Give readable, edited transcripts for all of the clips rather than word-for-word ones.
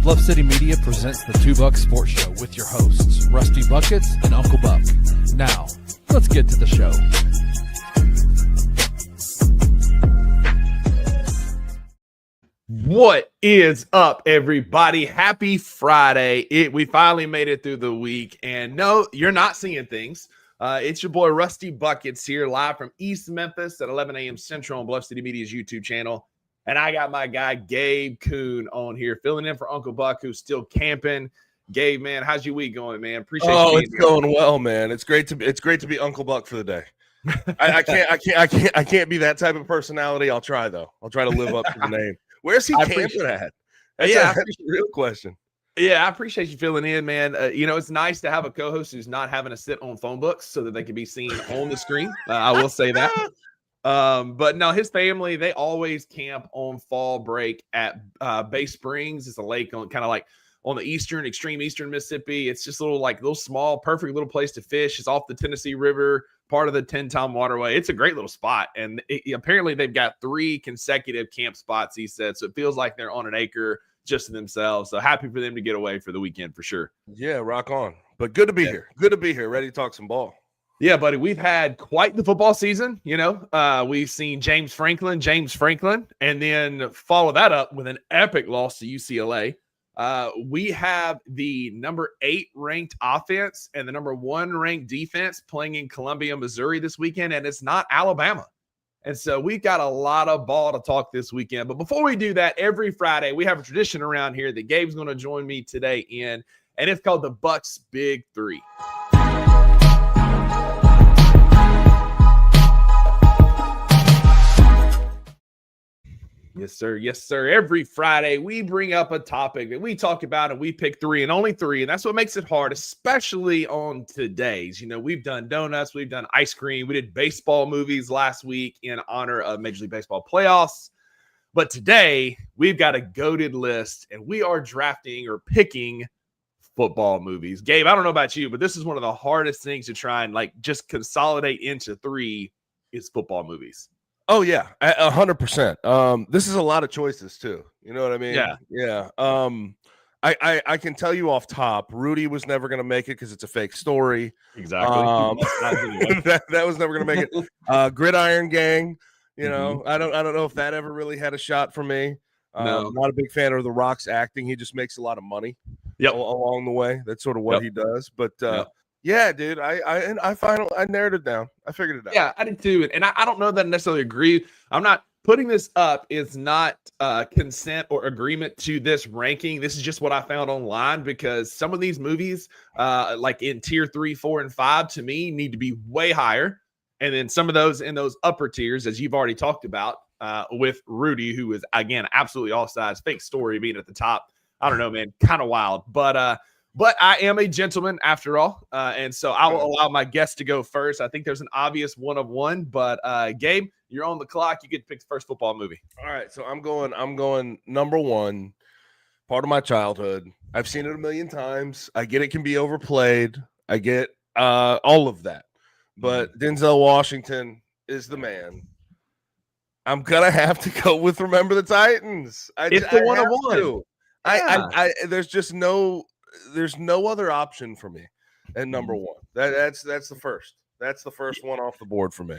Bluff City Media presents the Two Buck Sports Show with your hosts, Rusty Buckets and Uncle Buck. Now, let's get to the show. What is up, everybody? Happy Friday. We finally made it through the week. And no, you're not seeing things. It's your boy Rusty Buckets here live from East Memphis at 11 a.m. Central on Bluff City Media's YouTube channel. And I got my guy Gabe Kuhn on here filling in for Uncle Buck, who's still camping. Gabe, man, how's your week going, man? Appreciate you. Oh, it's going well, man. It's great to be Uncle Buck for the day. I can't be that type of personality. I'll try though. I'll try to live up to the name. Where's he camping at? That's a real question. Yeah, I appreciate you filling in, man. It's nice to have a co-host who's not having to sit on phone books so that they can be seen on the screen. I will say that. But no, his family, they always camp on fall break at Bay Springs. It's a lake on kind of like on the extreme eastern Mississippi. It's just little small, perfect little place to fish. It's off the Tennessee River, part of the 10-Time Waterway. It's a great little spot. And apparently they've got 3 consecutive camp spots, he said. So it feels like they're on an acre just to themselves. So happy for them to get away for the weekend for sure. Yeah, rock on. But good to be here. Good to be here. Ready to talk some ball. Yeah, buddy, we've had quite the football season. We've seen James Franklin, and then follow that up with an epic loss to UCLA. We have the number 8 ranked offense and the number 1 ranked defense playing in Columbia, Missouri this weekend, and it's not Alabama. And so we've got a lot of ball to talk this weekend. But before we do that, every Friday we have a tradition around here that Gabe's going to join me today in, and it's called the Bucks Big 3. Yes, sir. Yes, sir. Every Friday, we bring up a topic that we talk about and we pick 3 and only 3. And that's what makes it hard, especially on today's. We've done donuts, we've done ice cream. We did baseball movies last week in honor of Major League Baseball playoffs. But today, we've got a goated list and we are drafting or picking football movies. Gabe, I don't know about you, but this is one of the hardest things to try and just consolidate into 3 is football movies. Oh yeah, 100%. This is a lot of choices too. You know what I mean? Yeah. I can tell you off top, Rudy was never going to make it because it's a fake story. Exactly. That was never going to make it. Gridiron Gang. I don't know if that ever really had a shot for me. No. Not a big fan of The Rock's acting. He just makes a lot of money. Along the way. That's sort of what he does. But yeah, dude, I narrowed it down. I figured it out. Yeah, I did too. And I don't know that I necessarily agree. I'm not putting this up. It's not consent or agreement to this ranking. This is just what I found online because some of these movies, like in tier 3, 4, and 5, to me, need to be way higher. And then some of those in those upper tiers, as you've already talked about, with Rudy, who is, again, absolutely all sides, fake story being at the top. I don't know, man, kind of wild. But I am a gentleman after all, and so I will allow my guest to go first. I think there's an obvious one of one, but Gabe, you're on the clock. You get to pick the first football movie. All right, so I'm going number 1, part of my childhood. I've seen it a million times. I get it can be overplayed. I get all of that, but Denzel Washington is the man. I'm gonna have to go with Remember the Titans. It's the one of one. I there's just there's no other option for me at number 1. That's the first. That's the first one off the board for me.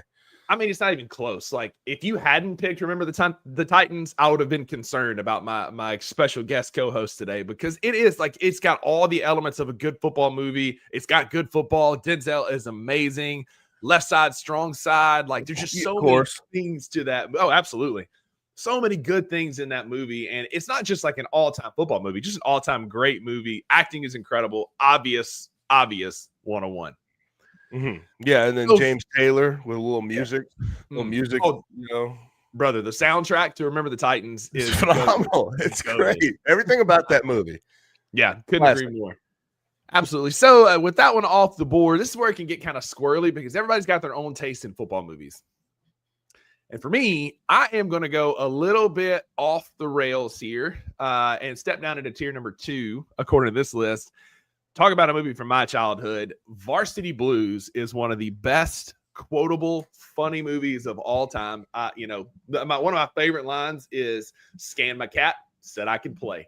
I mean, it's not even close. Like, if you hadn't picked Remember the Titans, I would have been concerned about my special guest co-host today because it is it's got all the elements of a good football movie. It's got good football. Denzel is amazing. Left side, strong side. Like, there's just so many things to that. Oh, absolutely. So many good things in that movie, and it's not just like an all-time football movie, just an all-time great movie. Acting is incredible. Obvious 101. Yeah, and then James Taylor with a little music. Oh, brother, the soundtrack to Remember the Titans is phenomenal. It's great. Everything about that movie. Yeah, couldn't agree more. Absolutely. So with that one off the board, this is where it can get kind of squirrely because everybody's got their own taste in football movies. And for me, I am going to go a little bit off the rails here and step down into tier number 2, according to this list. Talk about a movie from my childhood. Varsity Blues is one of the best quotable, funny movies of all time. One of my favorite lines is, "Scan my cat, said I could play."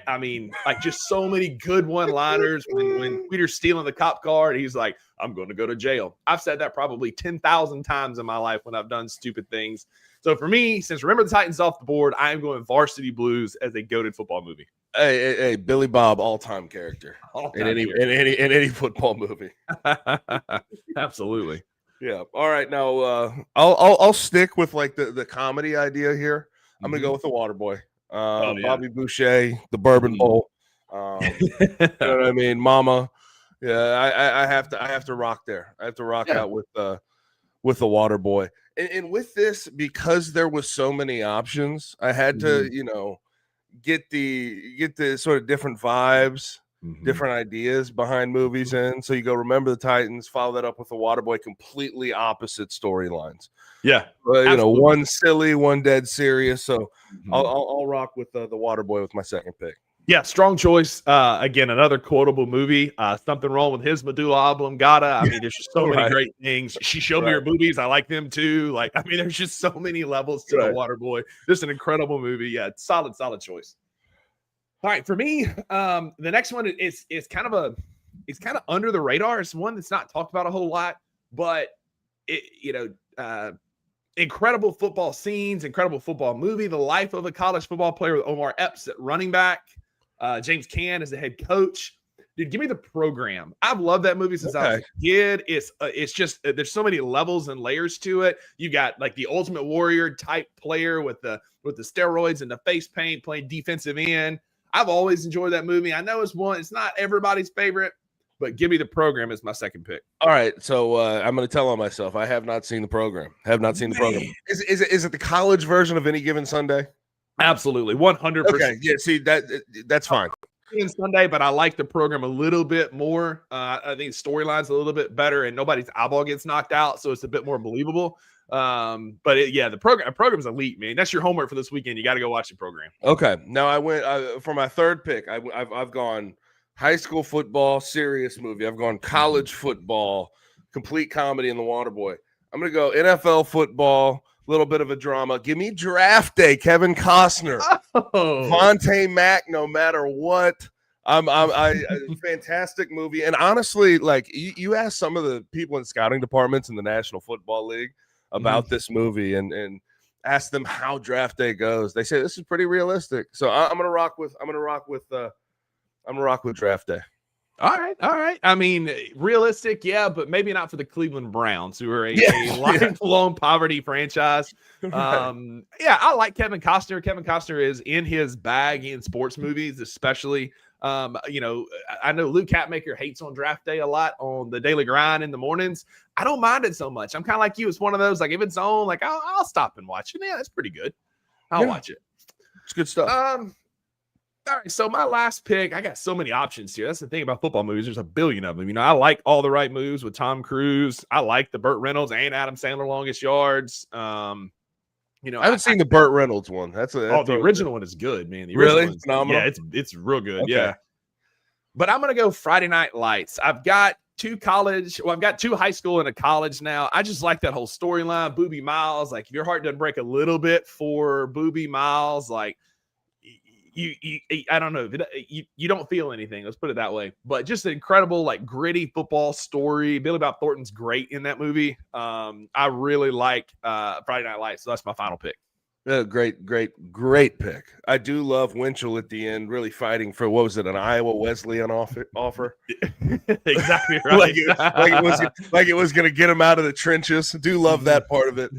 I mean, like just so many good one-liners when Peter's stealing the cop car and he's like, I'm going to go to jail. I've said that probably 10,000 times in my life when I've done stupid things. So for me, since Remember the Titans off the board, I am going Varsity Blues as a goated football movie. Hey, Billy Bob, all-time character in any football movie. Absolutely. Yeah. All right. Now I'll stick with like the comedy idea here. I'm gonna go with the Waterboy. Bobby Boucher, the Bourbon Bowl. You know what I mean, Mama. Yeah, I have to rock there. I have to rock out with the Waterboy. And with this, because there was so many options, I had to, get the sort of different vibes, different ideas behind movies in. So you go Remember the Titans, follow that up with the Waterboy, completely opposite storylines. Yeah. One silly, one dead serious. So I'll rock with the Waterboy with my second pick. Yeah, strong choice. Again, another quotable movie. Something wrong with his medulla oblongata. I mean, there's just so many great things. She showed me her boobies. I like them too. Like, I mean, there's just so many levels to the Waterboy. Just an incredible movie. Yeah, solid choice. All right, for me, the next one is kind of under the radar. It's one that's not talked about a whole lot, but incredible football scenes, incredible football movie. The life of a college football player with Omar Epps at running back. James Caan as the head coach. Dude, give me The Program. I've loved that movie since I was a kid. It's just there's so many levels and layers to it. You got like the Ultimate Warrior type player with the steroids and the face paint playing defensive end. I've always enjoyed that movie. I know it's not everybody's favorite, but give me The Program as my second pick. All right, so I'm going to tell on myself. I have not seen The Program. The Program. Is it the college version of Any Given Sunday? Absolutely, 100%. Okay, yeah. See that's fine. Sunday, but I like The Program a little bit more. I think the storyline's a little bit better, and nobody's eyeball gets knocked out, so it's a bit more believable. But the program's elite, man. That's your homework for this weekend. You got to go watch The Program. Okay, now I went for my third pick. I've gone high school football, serious movie. I've gone college football, complete comedy in The Waterboy. I'm gonna go NFL football. Little bit of a drama. Give me Draft Day, Kevin Costner, Vontae Mack. No matter what, fantastic movie. And honestly, like you ask some of the people in scouting departments in the National Football League about this movie, and ask them how Draft Day goes. They say this is pretty realistic. So I'm gonna rock with Draft Day. All right. I mean, realistic, yeah, but maybe not for the Cleveland Browns, who are a lifelong poverty franchise. I like Kevin Costner. Kevin Costner is in his bag in sports movies, especially. I know Luke Hatmaker hates on Draft Day a lot on the Daily Grind in the mornings. I don't mind it so much. I'm kind of like you. It's one of those, like, if it's on, like, I'll stop and watch it. Yeah, that's pretty good. I'll watch it. It's good stuff. All right, so my last pick, I got so many options here. That's the thing about football movies. There's a billion of them. I like All the Right Moves with Tom Cruise. I like the Burt Reynolds and Adam Sandler Longest Yards. I haven't seen the Burt Reynolds one. The original one is good, man. The really phenomenal. Yeah, it's real good. Okay. Yeah, but I'm gonna go Friday Night Lights. I've got two high school and a college now. I just like that whole storyline. Boobie Miles, like if your heart doesn't break a little bit for Boobie Miles, like. I don't know. You don't feel anything. Let's put it that way. But just an incredible, like gritty football story. Billy Bob Thornton's great in that movie. I really like Friday Night Lights. So that's my final pick. Great pick. I do love Winchell at the end, really fighting for an Iowa Wesleyan offer. Exactly right. like it was going to get him out of the trenches. I do love that part of it.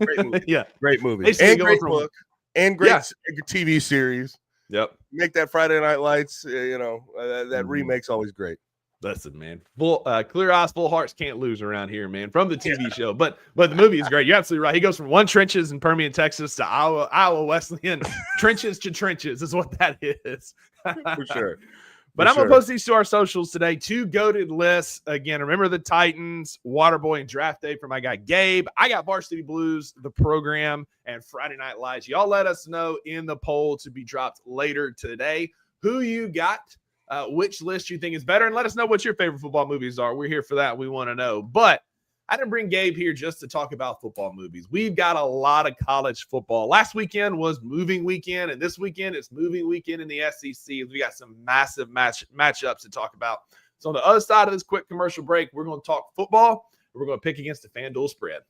Great movie. Yeah, great movie. And great book. And great TV series. Yep. Make that Friday Night Lights, that remake's always great. Listen, man. Full clear eyes, full hearts can't lose around here, man. From the TV show. But the movie is great. You're absolutely right. He goes from one trenches in Permian, Texas to Iowa Wesleyan. Trenches to trenches is what that is. For sure. But I'm going to post these to our socials today. 2 goated lists. Again, Remember the Titans, Waterboy, and Draft Day for my guy Gabe. I got Varsity Blues, The Program, and Friday Night Lights. Y'all let us know in the poll to be dropped later today who you got, which list you think is better, and let us know what your favorite football movies are. We're here for that. We want to know. But I didn't bring Gabe here just to talk about football movies. We've got a lot of college football. Last weekend was moving weekend, and this weekend is moving weekend in the SEC. We got some massive matchups to talk about. So on the other side of this quick commercial break, we're going to talk football. We're going to pick against the FanDuel spread.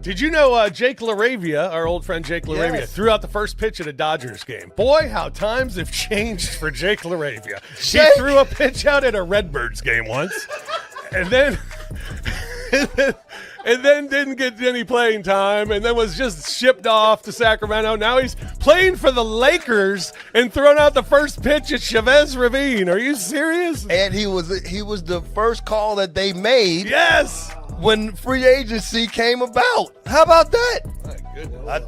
Did you know Jake LaRavia, our old friend Jake LaRavia, threw out the first pitch at a Dodgers game? Boy, how times have changed for Jake LaRavia. He threw a pitch out at a Redbirds game once, and then didn't get any playing time, and then was just shipped off to Sacramento. Now he's playing for the Lakers and throwing out the first pitch at Chavez Ravine. Are you serious? And he was the first call that they made. Yes. When free agency came about. How about that? My goodness. I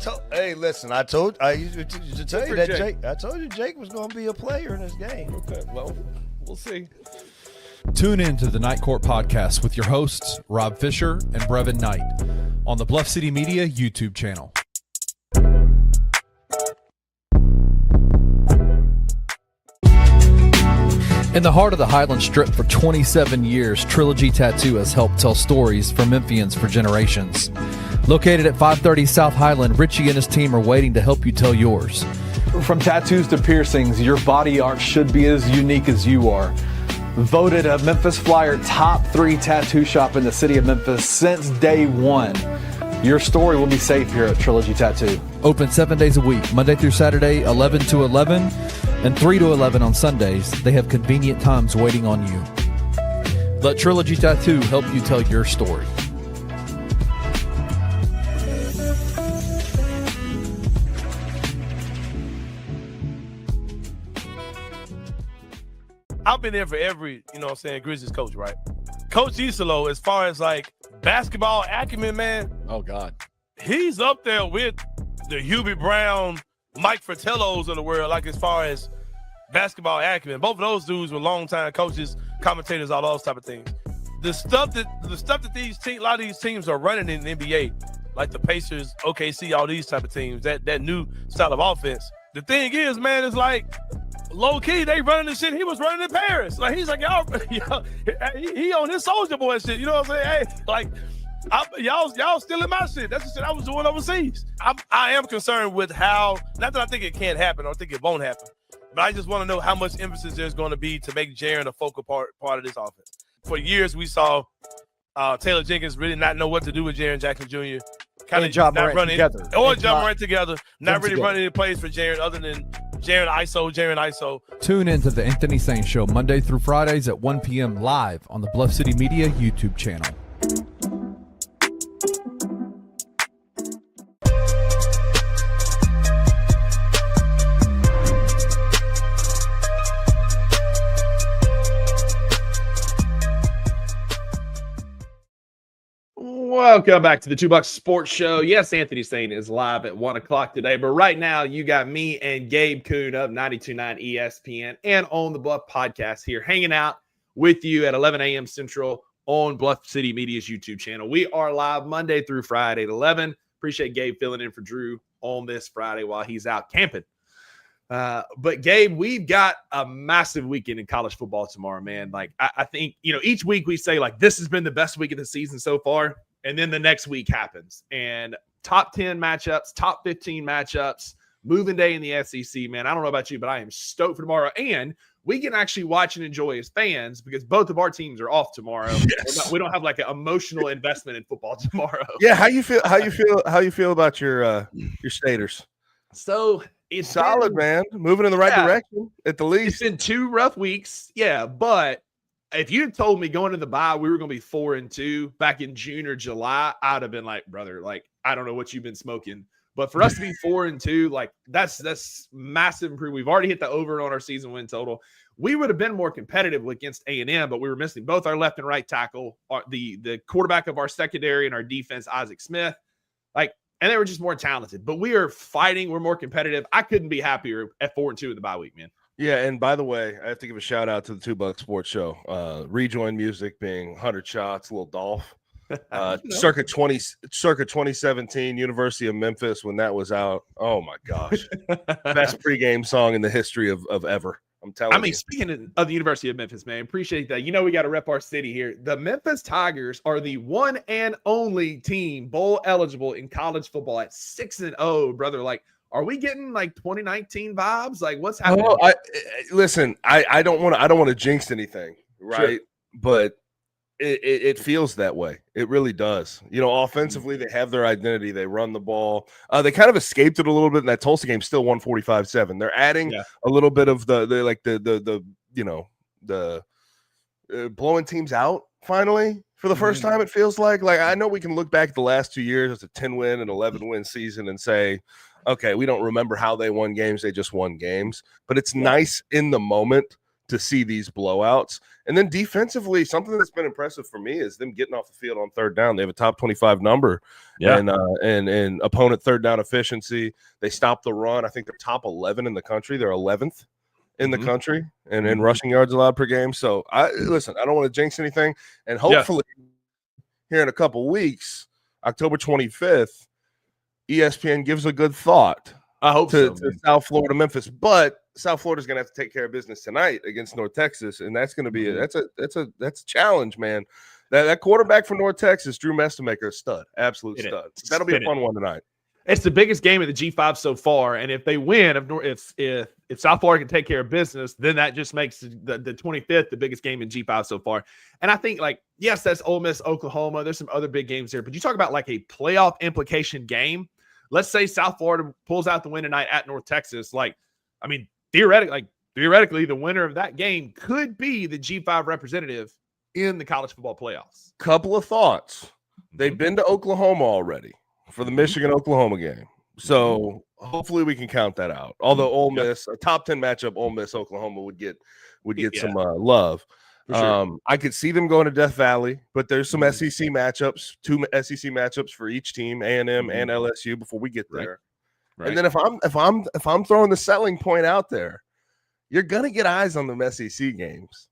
told you Jake was going to be a player in this game. Okay, well, we'll see. Tune in to the Night Court Podcast with your hosts, Rob Fisher and Brevin Knight, on the Bluff City Media YouTube channel. In the heart of the Highland Strip for 27 years, Trilogy Tattoo has helped tell stories for Memphians for generations. Located at 530 South Highland, Richie and his team are waiting to help you tell yours. From tattoos to piercings, your body art should be as unique as you are. Voted a Memphis Flyer top 3 tattoo shop in the city of Memphis since day one. Your story will be safe here at Trilogy Tattoo. Open 7 days a week, Monday through Saturday, 11 to 11, and 3 to 11 on Sundays. They have convenient times waiting on you. Let Trilogy Tattoo help you tell your story. I've been there for every, Grizzlies coach, right? Coach Isolo, as far as like basketball acumen, man. Oh, God. He's up there with the Hubie Brown, Mike Fratellos of the world, like as far as basketball acumen. Both of those dudes were longtime coaches, commentators, all those type of things. The stuff that a lot of these teams are running in the NBA, like the Pacers, OKC, all these type of teams, that new style of offense. The thing is, man, it's like low key, they running the shit he was running in Paris. Like he's like, y'all he on his Soldier Boy shit. You know what I'm saying? Hey, like y'all stealing my shit. That's the shit I was doing overseas. I am concerned with how. Not that I think it can't happen. I don't think it won't happen. But I just want to know how much emphasis there's going to be to make Jaren a focal part of this offense. For years, we saw Taylor Jenkins really not know what to do with Jaren Jackson Jr. Kind of not running together. Or John Morant together. Not really running any plays for Jaren other than Jaren ISO. Tune in to the Anthony Sain Show Monday through Fridays at 1 p.m. live on the Bluff City Media YouTube channel. Welcome back to the $2 Sports Show. Yes, Anthony Sain is live at 1 o'clock today, but right now you got me and Gabe Kuhn of 92.9 ESPN and On the Bluff podcast here, hanging out with you at 11 a.m. Central on Bluff City Media's YouTube channel. We are live Monday through Friday at 11. Appreciate Gabe filling in for Drew on this Friday while he's out camping. But Gabe, we've got a massive weekend in college football tomorrow, man. Like I think, each week we say like, this has been the best week of the season so far. And then the next week happens and top 10 matchups, top 15 matchups, moving day in the SEC, man. I don't know about you, but I am stoked for tomorrow. And we can actually watch and enjoy as fans because both of our teams are off tomorrow. Yes. We don't have like an emotional investment in football tomorrow. Yeah. How you feel about your staters? So it's solid, man. Moving in the right direction at the least. It's been 2 rough weeks. Yeah. But if you had told me going to the bye we were going to be 4-2 back in June or July, I'd have been like, brother, like, I don't know what you've been smoking. But for us to be 4-2, like that's massive improvement. We've already hit the over on our season win total. We would have been more competitive against A&M, but we were missing both our left and right tackle, the quarterback of our secondary and our defense, Isaac Smith. And they were just more talented. But we are fighting. We're more competitive. I couldn't be happier at 4-2 in the bye week, man. Yeah, and by the way, I have to give a shout out to the $2 Sports Show. Rejoin music being 100 Shots, Lil Dolph. circa 2017, University of Memphis, when that was out. Oh my gosh. Best pregame song in the history of ever. I'm telling you. Speaking of the University of Memphis, man, appreciate that. We got to rep our city here. The Memphis Tigers are the one and only team bowl eligible in college football at 6-0, brother. Like, are we getting like 2019 vibes? Like, what's happening? Well, listen, I don't want to jinx anything, right? Sure. But it feels that way. It really does. Offensively, they have their identity. They run the ball. They kind of escaped it a little bit in that Tulsa game. Still 145-7. They're adding a little bit of the blowing teams out finally for the first time. It feels like I know we can look back at the last 2 years. It's a 10-win and 11-win season and say, okay, we don't remember how they won games. They just won games. But it's nice in the moment to see these blowouts. And then defensively, something that's been impressive for me is them getting off the field on third down. They have a top 25 number and opponent third down efficiency. They stop the run. I think they're top 11 in the country. They're 11th in the country and in rushing yards allowed per game. So I don't want to jinx anything. And hopefully here in a couple weeks, October 25th, ESPN gives a good thought. I hope to South Florida, Memphis, but South Florida's going to have to take care of business tonight against North Texas, and that's going to be that's a challenge, man. That quarterback for North Texas, Drew Mestemaker, stud, absolute stud. That'll be a fun one tonight. It's the biggest game of the G5 so far, and if they win, if South Florida can take care of business, then that just makes the 25th the biggest game in G5 so far. And I think, yes, that's Ole Miss, Oklahoma. There's some other big games there, but you talk about like a playoff implication game. Let's say South Florida pulls out the win tonight at North Texas. Theoretically, the winner of that game could be the G5 representative in the college football playoffs. Couple of thoughts. They've been to Oklahoma already for the Michigan-Oklahoma game. So hopefully we can count that out. Although Ole Miss, a top 10 matchup, Ole Miss, Oklahoma would get some love. Sure. I could see them going to Death Valley, but there's some SEC matchups, 2 SEC matchups for each team, A&M and LSU before we get there. Right. And then if I'm throwing the selling point out there, you're gonna get eyes on them SEC games.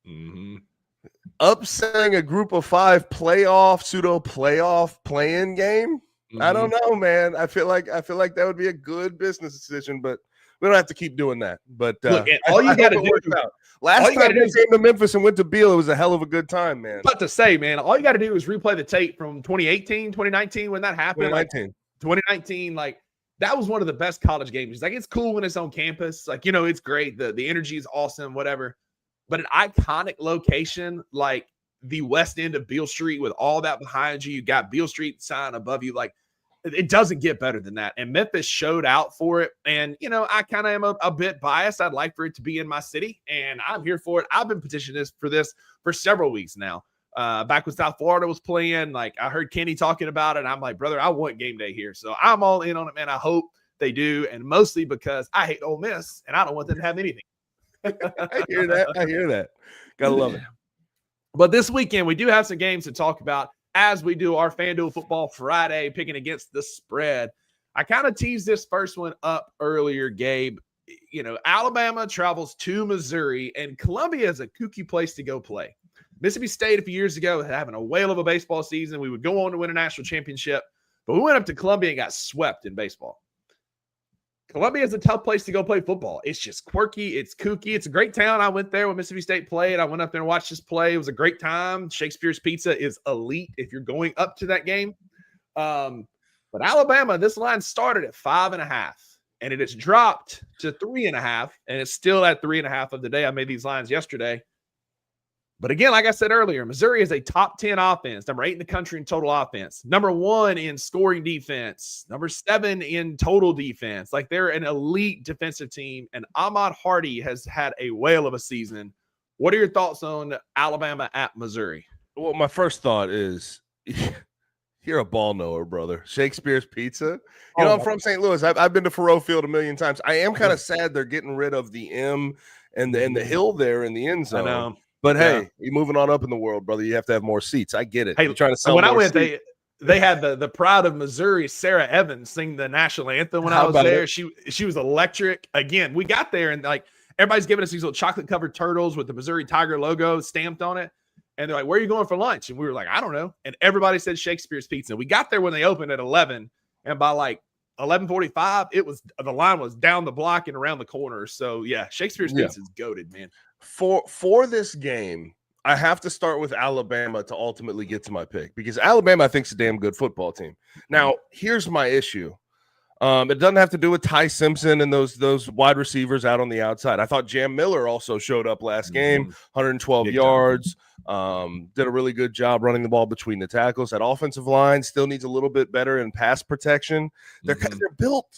Upsetting a group of 5 pseudo playoff play-in game. I don't know, man. I feel like that would be a good business decision, but we don't have to keep doing that. But look, all you got to do last time they came to Memphis and went to Beale, it was a hell of a good time, man. About to say, man, all you got to do is replay the tape from 2018, 2019 when that happened. 2019, that was one of the best college games. It's cool when it's on campus. It's great. The energy is awesome, whatever. But an iconic location like the west end of Beale Street with all that behind you, you got Beale Street sign above you. It doesn't get better than that. And Memphis showed out for it. And, I kind of am a bit biased. I'd like for it to be in my city, and I'm here for it. I've been petitioning for this for several weeks now. Back when South Florida was playing, I heard Kenny talking about it. And I'm like, brother, I want game day here. So I'm all in on it, man. I hope they do. And mostly because I hate Ole Miss and I don't want them to have anything. I hear that. Gotta love it. But this weekend, we do have some games to talk about as we do our FanDuel Football Friday, picking against the spread. I kind of teased this first one up earlier, Gabe. Alabama travels to Missouri, and Columbia is a kooky place to go play. Mississippi State a few years ago having a whale of a baseball season. We would go on to win a national championship, but we went up to Columbia and got swept in baseball. Columbia is a tough place to go play football. It's just quirky. It's kooky. It's a great town. I went there when Mississippi State played. I went up there and watched this play. It was a great time. Shakespeare's Pizza is elite if you're going up to that game. But Alabama, this line started at 5.5, and it has dropped to 3.5, and it's still at 3.5 of the day. I made these lines yesterday. But again, like I said earlier, Missouri is a top 10 offense, number 8 in the country in total offense, number 1 in scoring defense, number 7 in total defense. They're an elite defensive team, and Ahmad Hardy has had a whale of a season. What are your thoughts on Alabama at Missouri? Well, my first thought is you're a ball knower, brother. Shakespeare's Pizza. I'm from St. Louis. I've been to Faurot Field a million times. I am kind of sad they're getting rid of the M and the hill there in the end zone. I know. But hey, you're moving on up in the world, brother. You have to have more seats. I get it. Hey, you're trying to sell when more I went, seats. they had the pride of Missouri, Sarah Evans, sing the national anthem when I was there. She was electric. Again, we got there and everybody's giving us these little chocolate covered turtles with the Missouri Tiger logo stamped on it. And they're like, where are you going for lunch? And we were like, I don't know. And everybody said Shakespeare's Pizza. We got there when they opened at 11. And by like 11:45, the line was down the block and around the corner. So yeah, Shakespeare's Pizza is goated, man. For this game, I have to start with Alabama to ultimately get to my pick, because Alabama, I think, is a damn good football team. Now, here's my issue. It doesn't have to do with Ty Simpson and those wide receivers out on the outside. I thought Jam Miller also showed up last game, 112 yards. Did a really good job running the ball between the tackles. That offensive line still needs a little bit better in pass protection. They're built.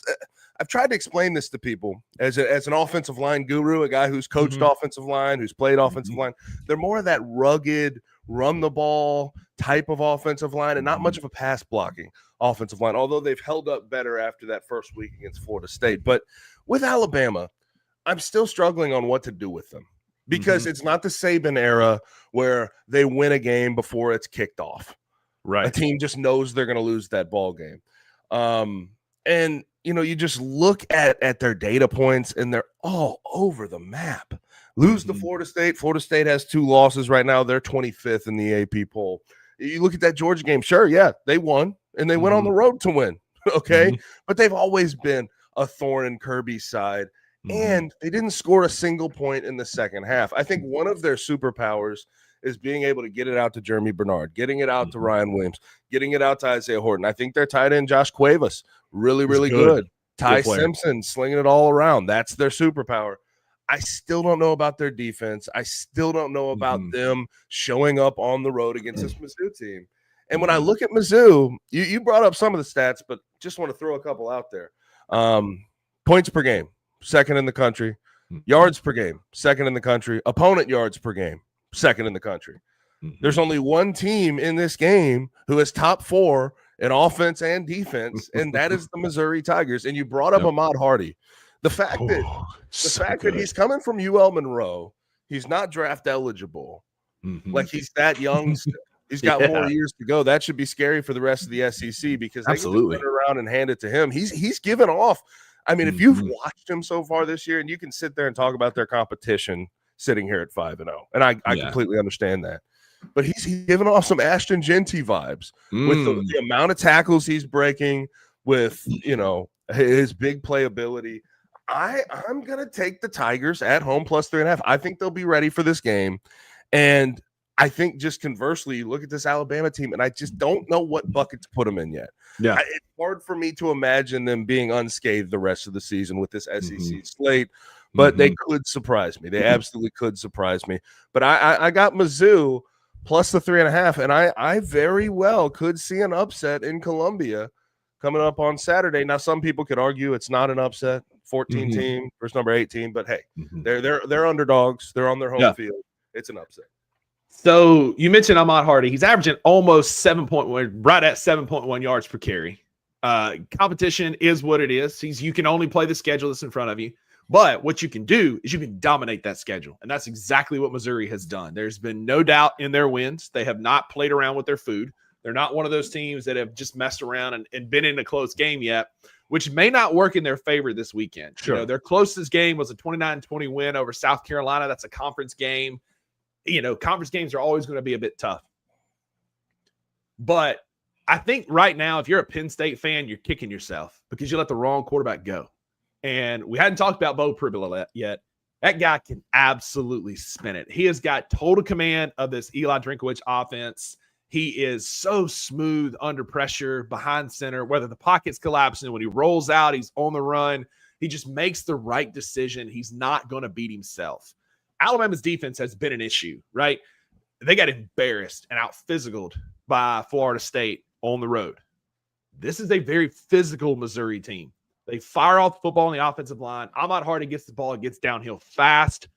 I've tried to explain this to people as an offensive line guru, a guy who's coached offensive line, who's played offensive line. They're more of that rugged, run the ball type of offensive line, and not much of a pass blocking offensive line, although they've held up better after that first week against Florida State. But with Alabama, I'm still struggling on what to do with them, because it's not the Saban era where they win a game before it's kicked off. Right. A team just knows they're going to lose that ball game. And, you just look at their data points, and they're all over the map. Lose to Florida State. Florida State has 2 losses right now. They're 25th in the AP poll. You look at that Georgia game. Sure, yeah, they won, and they went on the road to win. Okay, but they've always been a thorn in Kirby's side, and they didn't score a single point in the second half. I think one of their superpowers is being able to get it out to Jeremy Bernard, getting it out to Ryan Williams, getting it out to Isaiah Horton. I think their tight end, Josh Cuevas, really good. Ty Simpson slinging it all around. That's their superpower. I still don't know about their defense. I still don't know about them showing up on the road against this Mizzou team. And when I look at Mizzou, you brought up some of the stats, but just want to throw a couple out there. Points per game, second in the country. Yards per game, second in the country. Opponent yards per game, second in the country. There's only one team in this game who is top 4 in offense and defense, and that is the Missouri Tigers. And you brought up Ahmad Hardy. The fact that he's coming from UL Monroe, he's not draft eligible. Like, he's that young. He's got more years to go. That should be scary for the rest of the SEC, because they can turn around and hand it to him. He's given off. I mean, if you've watched him so far this year, and you can sit there and talk about their competition sitting here at 5-0, and I completely understand that. But he's given off some Ashton Genty vibes with the amount of tackles he's breaking, with his big playability. I'm going to take the Tigers at home plus 3.5. I think they'll be ready for this game. And I think, just conversely, you look at this Alabama team, and I just don't know what bucket to put them in yet. It's hard for me to imagine them being unscathed the rest of the season with this SEC slate, but they could surprise me. They absolutely could surprise me. But I got Mizzou plus the 3.5, and I very well could see an upset in Columbia coming up on Saturday. Now, some people could argue it's not an upset. 14 team versus number 18, but hey, they're underdogs. They're on their home field. It's an upset. So you mentioned Ahmad Hardy. He's averaging almost 7.1, right at 7.1 yards per carry. Competition is what it is. You can only play the schedule that's in front of you. But what you can do is you can dominate that schedule. And that's exactly what Missouri has done. There's been no doubt in their wins. They have not played around with their food. They're not one of those teams that have just messed around and been in a close game yet, which may not work in their favor this weekend. Sure. Their closest game was a 29-20 win over South Carolina. That's a conference game. Conference games are always going to be a bit tough. But I think right now, if you're a Penn State fan, you're kicking yourself because you let the wrong quarterback go. And we hadn't talked about Bo Pribula yet. That guy can absolutely spin it. He has got total command of this Eli Drinkwitz offense. He is so smooth under pressure, behind center, whether the pocket's collapsing, when he rolls out, he's on the run. He just makes the right decision. He's not going to beat himself. Alabama's defense has been an issue, right? They got embarrassed and out-physicaled by Florida State on the road. This is a very physical Missouri team. They fire off the football on the offensive line. Ahmad Hardy gets the ball, gets downhill fast.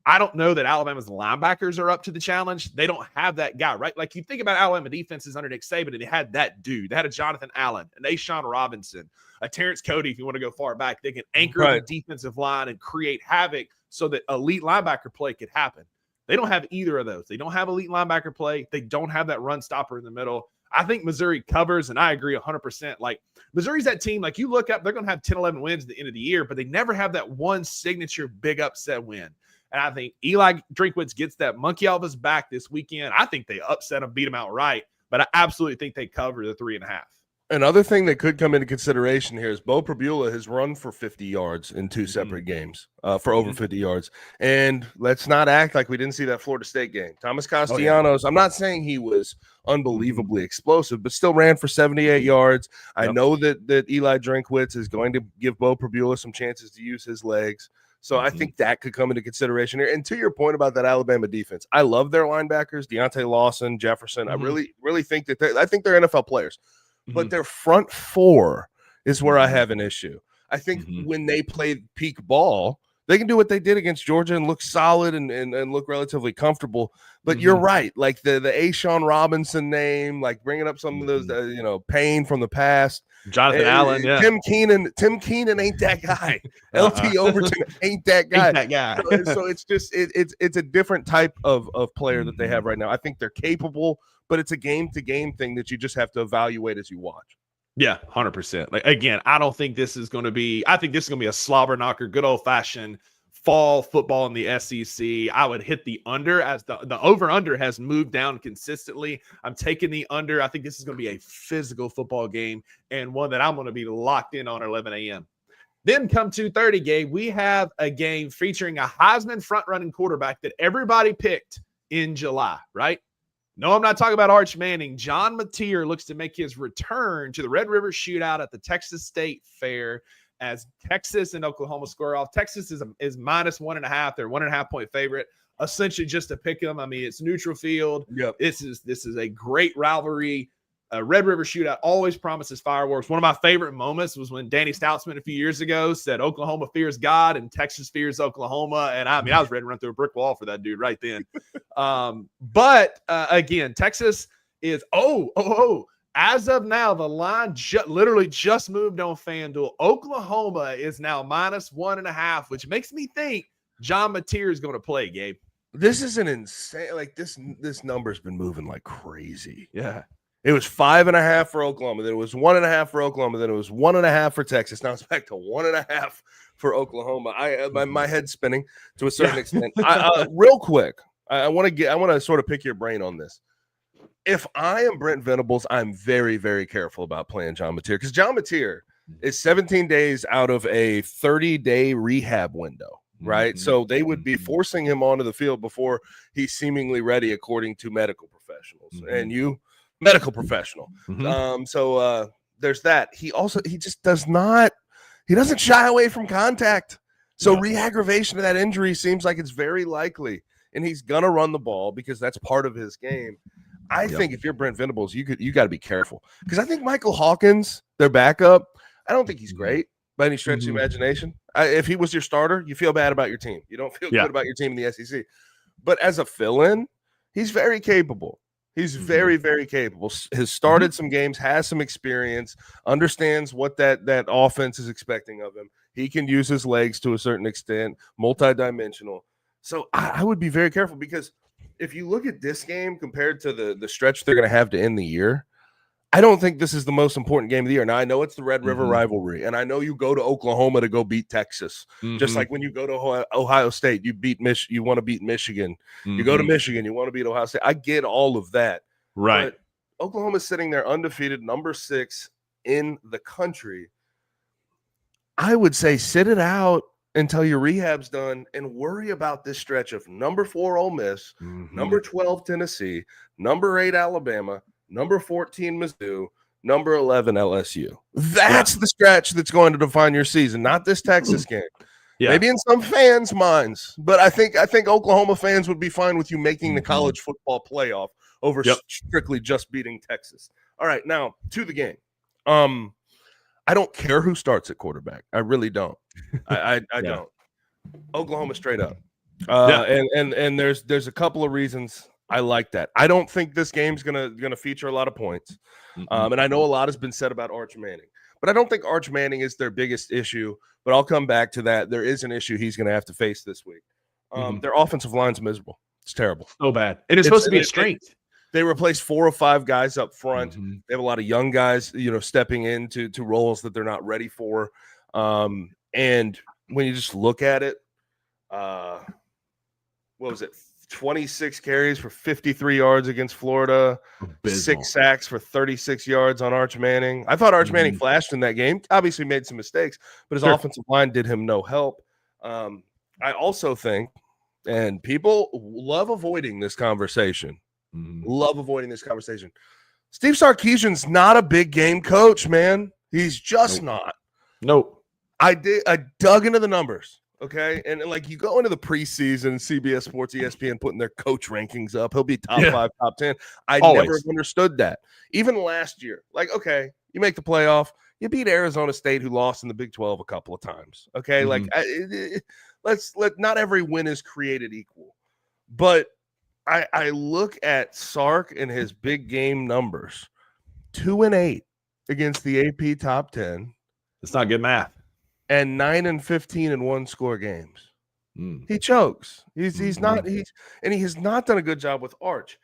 I don't know that Alabama's linebackers are up to the challenge. They don't have that guy, right? Like, you think about Alabama defenses under Nick Saban, and they had that dude. They had a Jonathan Allen, an Ashawn Robinson, a Terrence Cody, if you want to go far back. They can anchor the defensive line and create havoc so that elite linebacker play could happen. They don't have either of those. They don't have elite linebacker play. They don't have that run stopper in the middle. I think Missouri covers, and I agree 100%. Like, Missouri's that team, like, you look up, they're going to have 10, 11 wins at the end of the year, but they never have that one signature big upset win. And I think Eli Drinkwitz gets that monkey off his back this weekend. I think they upset him, beat him outright, but I absolutely think they cover the 3.5. Another thing that could come into consideration here is Bo Prabula has run for 50 yards in two separate games for over 50 yards. And let's not act like we didn't see that Florida State game. Thomas Castellanos, I'm not saying he was unbelievably explosive, but still ran for 78 yards. I know that Eli Drinkwitz is going to give Bo Prabula some chances to use his legs. So I think that could come into consideration here. And to your point about that Alabama defense, I love their linebackers, Deontay Lawson, Jefferson. I really think that I think they're NFL players. But their front four is where I have an issue. I think when they play peak ball, they can do what they did against Georgia and look solid and look relatively comfortable. But you're right. Like the Ashawn Robinson name, like bringing up some of those, pain from the past. Jonathan Allen, yeah. Tim Keenan ain't that guy. LT Overton ain't that guy. So it's just it's a different type of player that they have right now. I think they're capable, but it's a game-to-game thing that you just have to evaluate as you watch. Yeah, 100%. Like, again, I don't think this is going to be – I think this is going to be a slobber knocker, good old-fashioned fall football in the SEC. I would hit the under as the over-under has moved down consistently. I'm taking the under. I think this is going to be a physical football game and one that I'm going to be locked in on at 11 a.m. Then come 2:30, Gabe, we have a game featuring a Heisman front-running quarterback that everybody picked in July, right? No, I'm not talking about Arch Manning. John Mateer looks to make his return to the Red River Shootout at the Texas State Fair as Texas and Oklahoma square off. Texas is minus 1.5. They're 1.5-point favorite, essentially just to pick them. I mean, it's neutral field. Yep. This is a great rivalry. Red River Shootout always promises fireworks. One of my favorite moments was when Danny Stoutsman a few years ago said Oklahoma fears God and Texas fears Oklahoma. And I mean, I was ready to run through a brick wall for that dude right then. But again, Texas is, as of now, the line literally just moved on FanDuel. Oklahoma is now minus 1.5, which makes me think John Mateer is going to play, Gabe. This is an insane, like this number's been moving like crazy. Yeah. It was 5.5 for Oklahoma. Then it was 1.5 for Oklahoma. Then it was 1.5 for Texas. Now it's back to 1.5 for Oklahoma. My head's spinning to a certain extent. Real quick, I want to sort of pick your brain on this. If I am Brent Venables, I'm very, very careful about playing John Mateer because John Mateer is 17 days out of a 30-day rehab window, right? So they would be forcing him onto the field before he's seemingly ready, according to medical professionals. And you. Medical professional. So there's that. He just doesn't shy away from contact. So re-aggravation of that injury seems like it's very likely. And he's gonna run the ball because that's part of his game. I think if you're Brent Venables, you got to be careful. Because I think Michael Hawkins, their backup, I don't think he's great by any stretch of the imagination. If he was your starter, you feel bad about your team. You don't feel good about your team in the SEC. But as a fill-in, he's very capable. He's very, very capable. Has started some games, has some experience, understands what that offense is expecting of him. He can use his legs to a certain extent, multidimensional. So I would be very careful because if you look at this game compared to the stretch they're going to have to end the year, I don't think this is the most important game of the year. Now, I know it's the Red River rivalry, and I know you go to Oklahoma to go beat Texas. Just like when you go to Ohio State, you want to beat Michigan. You go to Michigan, you want to beat Ohio State. I get all of that. Right. But Oklahoma's sitting there undefeated, number 6 in the country. I would say sit it out until your rehab's done and worry about this stretch of number 4 Ole Miss, number 12 Tennessee, number 8 Alabama, number 14 Mizzou, number 11 LSU. That's the stretch that's going to define your season, not this Texas game. Maybe in some fans' minds, but I think Oklahoma fans would be fine with you making the college football playoff over strictly just beating Texas. All right, now to the game. I don't care who starts at quarterback. I really don't. I don't. Oklahoma straight up. And there's a couple of reasons I like that. I don't think this game's gonna feature a lot of points. And I know a lot has been said about Arch Manning, but I don't think Arch Manning is their biggest issue. But I'll come back to that. There is an issue he's going to have to face this week. Their offensive line's miserable. It's terrible. So bad. And it's supposed to be a strength. They replaced 4 or 5 guys up front. They have a lot of young guys, stepping into roles that they're not ready for. And when you just look at it, what was it? 26 carries for 53 yards against Florida, Abysmal. 6 sacks for 36 yards on Arch Manning. I thought Arch Manning flashed in that game. Obviously made some mistakes, but his offensive line did him no help. I also think, and people love avoiding this conversation, Steve Sarkisian's not a big game coach, man. He's just not. Nope. I dug into the numbers. Okay. And like you go into the preseason, CBS Sports, ESPN putting their coach rankings up. He'll be top 5, top 10. I never understood that. Even last year, like, okay, you make the playoff, you beat Arizona State, who lost in the Big 12 a couple of times. Okay. Like, not every win is created equal. But I look at Sark and his big game numbers, 2-8 against the AP top 10. It's not good math. And 9-15 in one-score games. He chokes. He has not done a good job with Arch.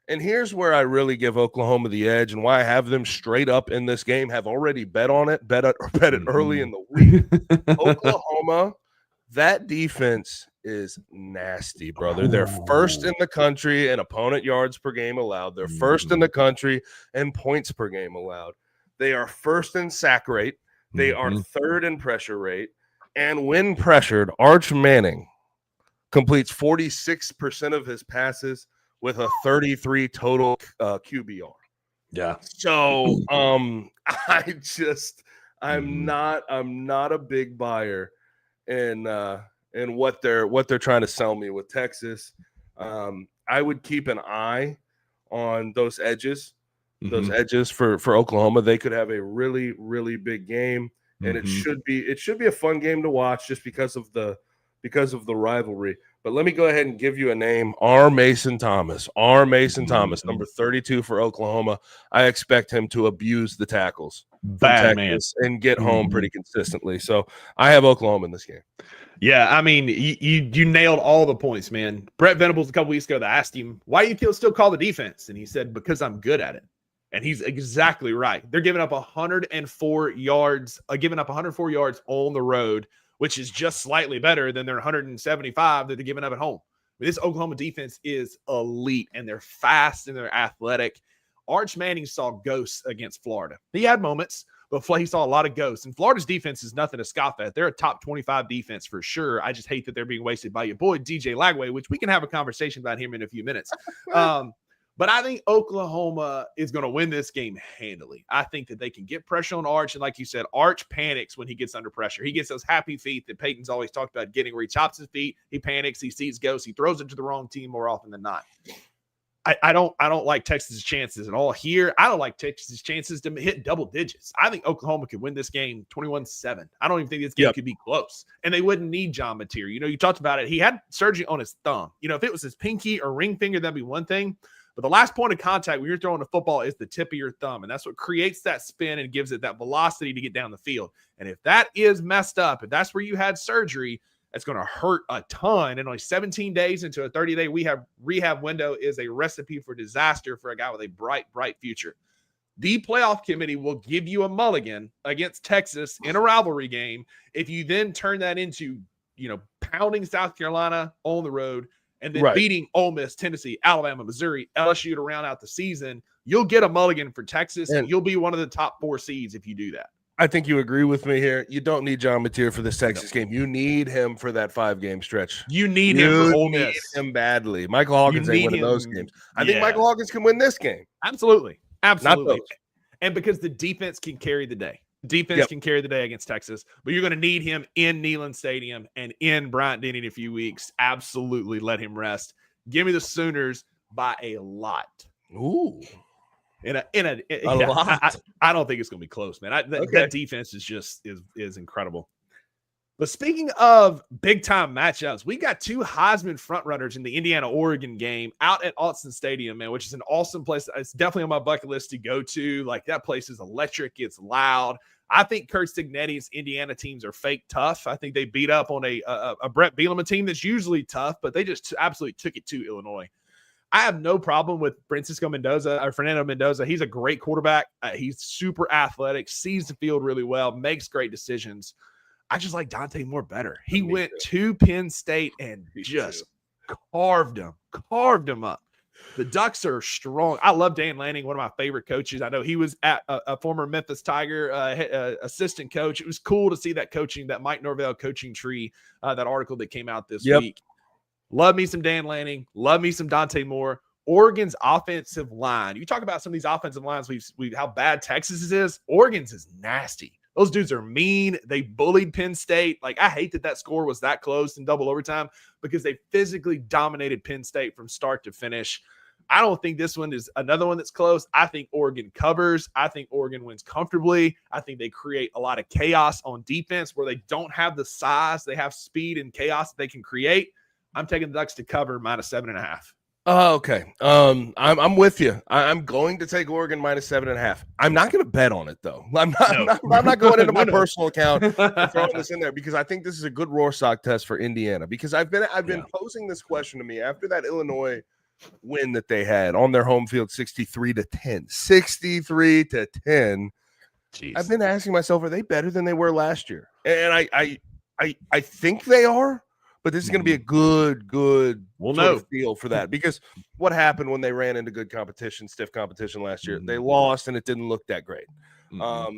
And here's where I really give Oklahoma the edge, and why I have them straight up in this game. Have already bet on it, bet it early in the week. Oklahoma, that defense is nasty, brother. They're first in the country in opponent yards per game allowed. They're first in the country in points per game allowed. They are first in sack rate. They are third in pressure rate. And when pressured, Arch Manning completes 46% of his passes with a 33 total QBR. Yeah. So I'm not a big buyer in what they're trying to sell me with Texas. I would keep an eye on those edges. Those edges for Oklahoma. They could have a really, really big game, and it should be a fun game to watch just because of the rivalry. But let me go ahead and give you a name: R. Mason Thomas, number 32 for Oklahoma. I expect him to abuse the tackles, bad man, and get home pretty consistently. So I have Oklahoma in this game. Yeah, I mean, you nailed all the points, man. Brett Venables a couple weeks ago, they asked him, why do you still call the defense? And he said, because I'm good at it. And he's exactly right. They're giving up 104 yards on the road, which is just slightly better than their 175 that they're giving up at home. But this Oklahoma defense is elite, and they're fast and they're athletic. Arch Manning saw ghosts against Florida. He had moments, but he saw a lot of ghosts. And Florida's defense is nothing to scoff at. They're a top 25 defense for sure. I just hate that they're being wasted by your boy, DJ Lagway, which we can have a conversation about him in a few minutes. But I think Oklahoma is going to win this game handily. I think that they can get pressure on Arch. And like you said, Arch panics when he gets under pressure. He gets those happy feet that Peyton's always talked about getting, where he chops his feet, he panics, he sees ghosts, he throws it to the wrong team more often than not. I don't like Texas' chances at all here. I don't like Texas' chances to hit double digits. I think Oklahoma could win this game 21-7. I don't even think this game could be close. And they wouldn't need John Mateer. You know, you talked about it. He had surgery on his thumb. You know, if it was his pinky or ring finger, that'd be one thing. But the last point of contact when you're throwing a football is the tip of your thumb. And that's what creates that spin and gives it that velocity to get down the field. And if that is messed up, if that's where you had surgery, it's going to hurt a ton. And only 17 days into a 30-day rehab window is a recipe for disaster for a guy with a bright, bright future. The playoff committee will give you a mulligan against Texas in a rivalry game if you then turn that into, pounding South Carolina on the road, and then beating Ole Miss, Tennessee, Alabama, Missouri, LSU to round out the season. You'll get a mulligan for Texas, and you'll be one of the top 4 seeds if you do that. I think you agree with me here. You don't need John Mateer for this Texas game. You need him for that 5-game stretch. You need him for Ole Miss. You need him badly. Michael Hawkins ain't winning those games. I think Michael Hawkins can win this game. Absolutely. And because the defense can carry the day. Defense can carry the day against Texas, but you're going to need him in Neyland Stadium and in Bryant-Denny in a few weeks. Absolutely let him rest. Give me the Sooners by a lot. Ooh. In a lot. I don't think it's going to be close, man. That defense is incredible. But speaking of big-time matchups, we got 2 Heisman frontrunners in the Indiana-Oregon game out at Autzen Stadium, man, which is an awesome place. It's definitely on my bucket list to go to. Like, that place is electric. It's loud. I think Kurt Cignetti's Indiana teams are fake tough. I think they beat up on a Brett Bielema team that's usually tough, but they just absolutely took it to Illinois. I have no problem with Fernando Mendoza. He's a great quarterback. He's super athletic, sees the field really well, makes great decisions. I just like Dante Moore better. He went to Penn State and carved them up. The Ducks are strong. I love Dan Lanning, one of my favorite coaches. I know he was at a former Memphis Tiger assistant coach. It was cool to see that Mike Norvell coaching tree, that article that came out this week. Love me some Dan Lanning. Love me some Dante Moore. Oregon's offensive line. You talk about some of these offensive lines, how bad Texas is. Oregon's is nasty. Those dudes are mean. They bullied Penn State. Like, I hate that score was that close in double overtime because they physically dominated Penn State from start to finish. I don't think this one is another one that's close. I think Oregon covers. I think Oregon wins comfortably. I think they create a lot of chaos on defense where they don't have the size. They have speed and chaos that they can create. I'm taking the Ducks to cover -7.5. Okay. I'm with you. I'm going to take Oregon -7.5. I'm not going to bet on it though. I'm not going into my personal account and throwing this in there because I think this is a good Rorschach test for Indiana because I've been posing this question to me after that Illinois win that they had on their home field, 63-10. Jeez. I've been asking myself, are they better than they were last year? And I think they are. But this is going to be a good feel for that because what happened when they ran into good competition, stiff competition last year? They lost and it didn't look that great.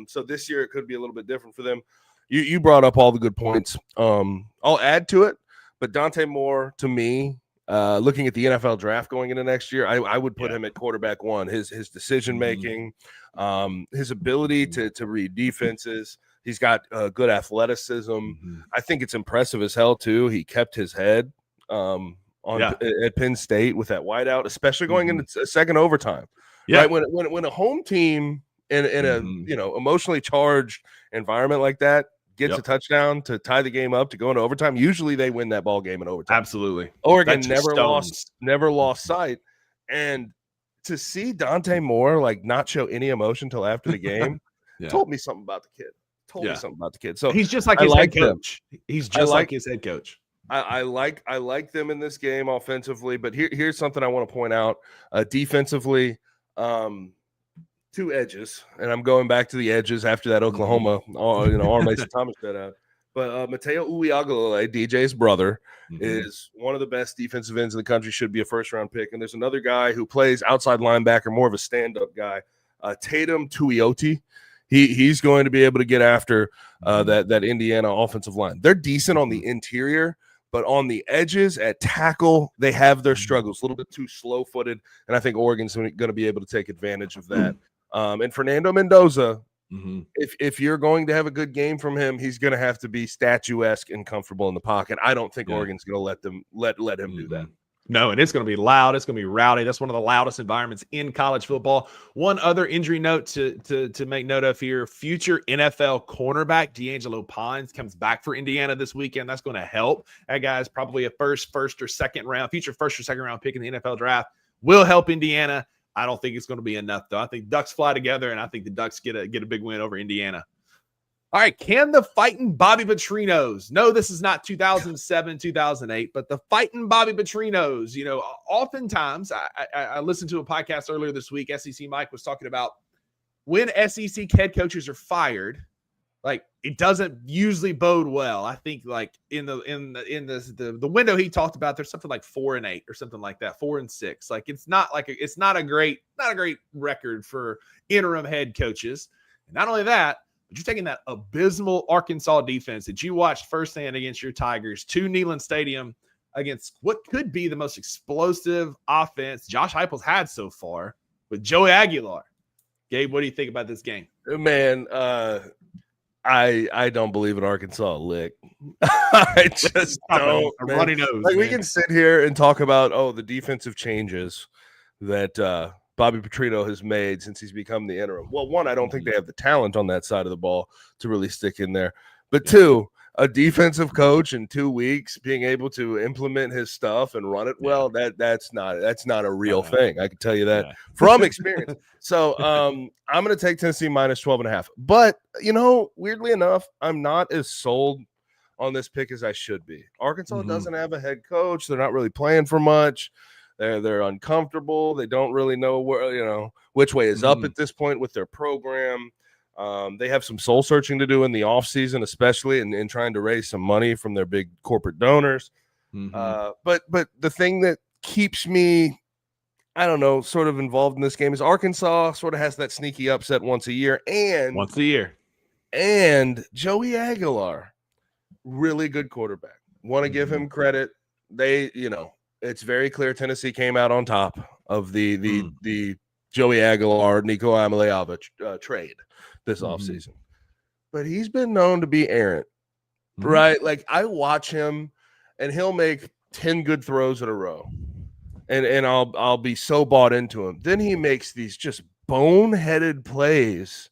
So this year it could be a little bit different for them. You brought up all the good points. I'll add to it, but Dante Moore, to me, looking at the NFL draft going into next year, I would put him at quarterback one. His decision making, his ability to read defenses. He's got good athleticism. I think it's impressive as hell, too. He kept his head at Penn State with that wideout, especially going into a second overtime. Yeah. Right? When a home team in a emotionally charged environment like that gets a touchdown to tie the game up to go into overtime, usually they win that ball game in overtime. Absolutely. Oregon never lost sight. And to see Dante Moore not show any emotion till after the game told me something about the kid. So he's just like his head coach. He's just like his head coach. I like them in this game offensively, but here's something I want to point out. Defensively, two edges, and I'm going back to the edges after that Oklahoma, Mason Thomas got out. But Mateo Uiagalelei, DJ's brother, is one of the best defensive ends in the country, should be a first-round pick. And there's another guy who plays outside linebacker, more of a stand-up guy, Tatum Tuioti. He's going to be able to get after that Indiana offensive line. They're decent on the interior, but on the edges at tackle, they have their struggles. A little bit too slow-footed, and I think Oregon's going to be able to take advantage of that. And Fernando Mendoza, if you're going to have a good game from him, he's going to have to be statuesque and comfortable in the pocket. I don't think Oregon's going to let him do that. No, and it's going to be loud. It's going to be rowdy. That's one of the loudest environments in college football. One other injury note to make note of here: future NFL cornerback D'Angelo Pons comes back for Indiana this weekend. That's going to help. That guy's probably a future first or second round pick in the NFL draft. Will help Indiana. I don't think it's going to be enough though. I think Ducks fly together, and I think the Ducks get a big win over Indiana. All right, can the fighting Bobby Petrinos? No, this is not 2007, 2008, but the fighting Bobby Petrinos. Oftentimes, I listened to a podcast earlier this week. SEC Mike was talking about when SEC head coaches are fired, it doesn't usually bode well. I think in the window he talked about, there's something like 4-8 or something like that, 4-6. It's not a great record for interim head coaches. And not only that, but you're taking that abysmal Arkansas defense that you watched firsthand against your Tigers to Neyland Stadium against what could be the most explosive offense Josh Heupel's had so far with Joey Aguilar. Gabe, what do you think about this game? Man, I don't believe in Arkansas a lick. I just don't. A runny nose. We can sit here and talk about the defensive changes that Bobby Petrino has made since he's become the interim. Well, one, I don't think they have the talent on that side of the ball to really stick in there. But two, a defensive coach in 2 weeks being able to implement his stuff and run it well, that's not a real thing. I can tell you that from experience. So I'm going to take Tennessee -12.5. But, weirdly enough, I'm not as sold on this pick as I should be. Arkansas doesn't have a head coach. They're not really playing for much. They're uncomfortable. They don't really know where, which way is up at this point with their program. They have some soul searching to do in the offseason, especially in trying to raise some money from their big corporate donors. But the thing that keeps me, I don't know, sort of involved in this game is Arkansas sort of has that sneaky upset once a year. And Joey Aguilar, really good quarterback. Want to give him credit. It's very clear Tennessee came out on top of the Joey Aguilar, Nico Amaleava trade this offseason. But he's been known to be errant, right? Like, I watch him, and he'll make 10 good throws in a row, and I'll be so bought into him. Then he makes these just boneheaded plays